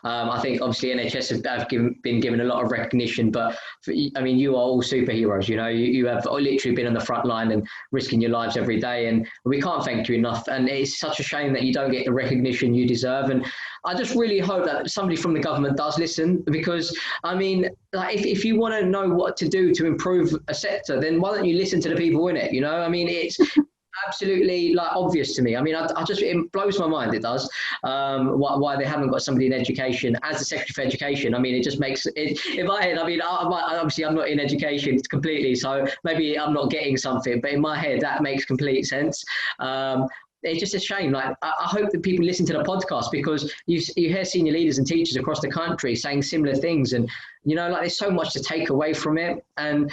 Speaker 1: I think obviously NHS have been given a lot of recognition, but you are all superheroes, you have literally been on the front line and risking your lives every day, and we can't thank you enough. And it's such a shame that you don't get the recognition you deserve. And I just really hope that somebody from the government does listen, because if you want to know what to do to improve a sector, then why don't you listen to the people in it? It's absolutely obvious to me. It blows my mind. It does. Why they haven't got somebody in education as the Secretary for Education. It just makes it in my head. Obviously I'm not in education completely, so maybe I'm not getting something, but in my head that makes complete sense. It's just a shame. I hope that people listen to the podcast, because you hear senior leaders and teachers across the country saying similar things, and there's so much to take away from it. And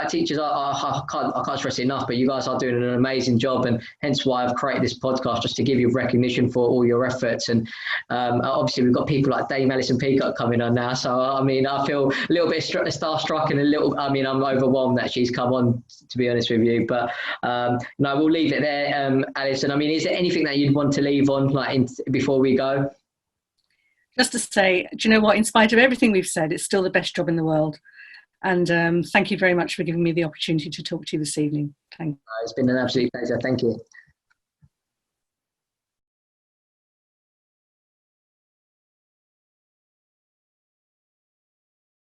Speaker 1: teachers, I can't stress it enough, but you guys are doing an amazing job, and hence why I've created this podcast, just to give you recognition for all your efforts. And obviously we've got people like Dame Alison Peacock coming on now, so I feel a little bit starstruck and a little. I'm overwhelmed that she's come on, to be honest with you. But we'll leave it there, Alison. Is there anything that you'd want to leave on before we go?
Speaker 2: Just to say, do you know what? In spite of everything we've said, it's still the best job in the world. And thank you very much for giving me the opportunity to talk to you this evening. Thank you.
Speaker 1: It's been an absolute pleasure. Thank you.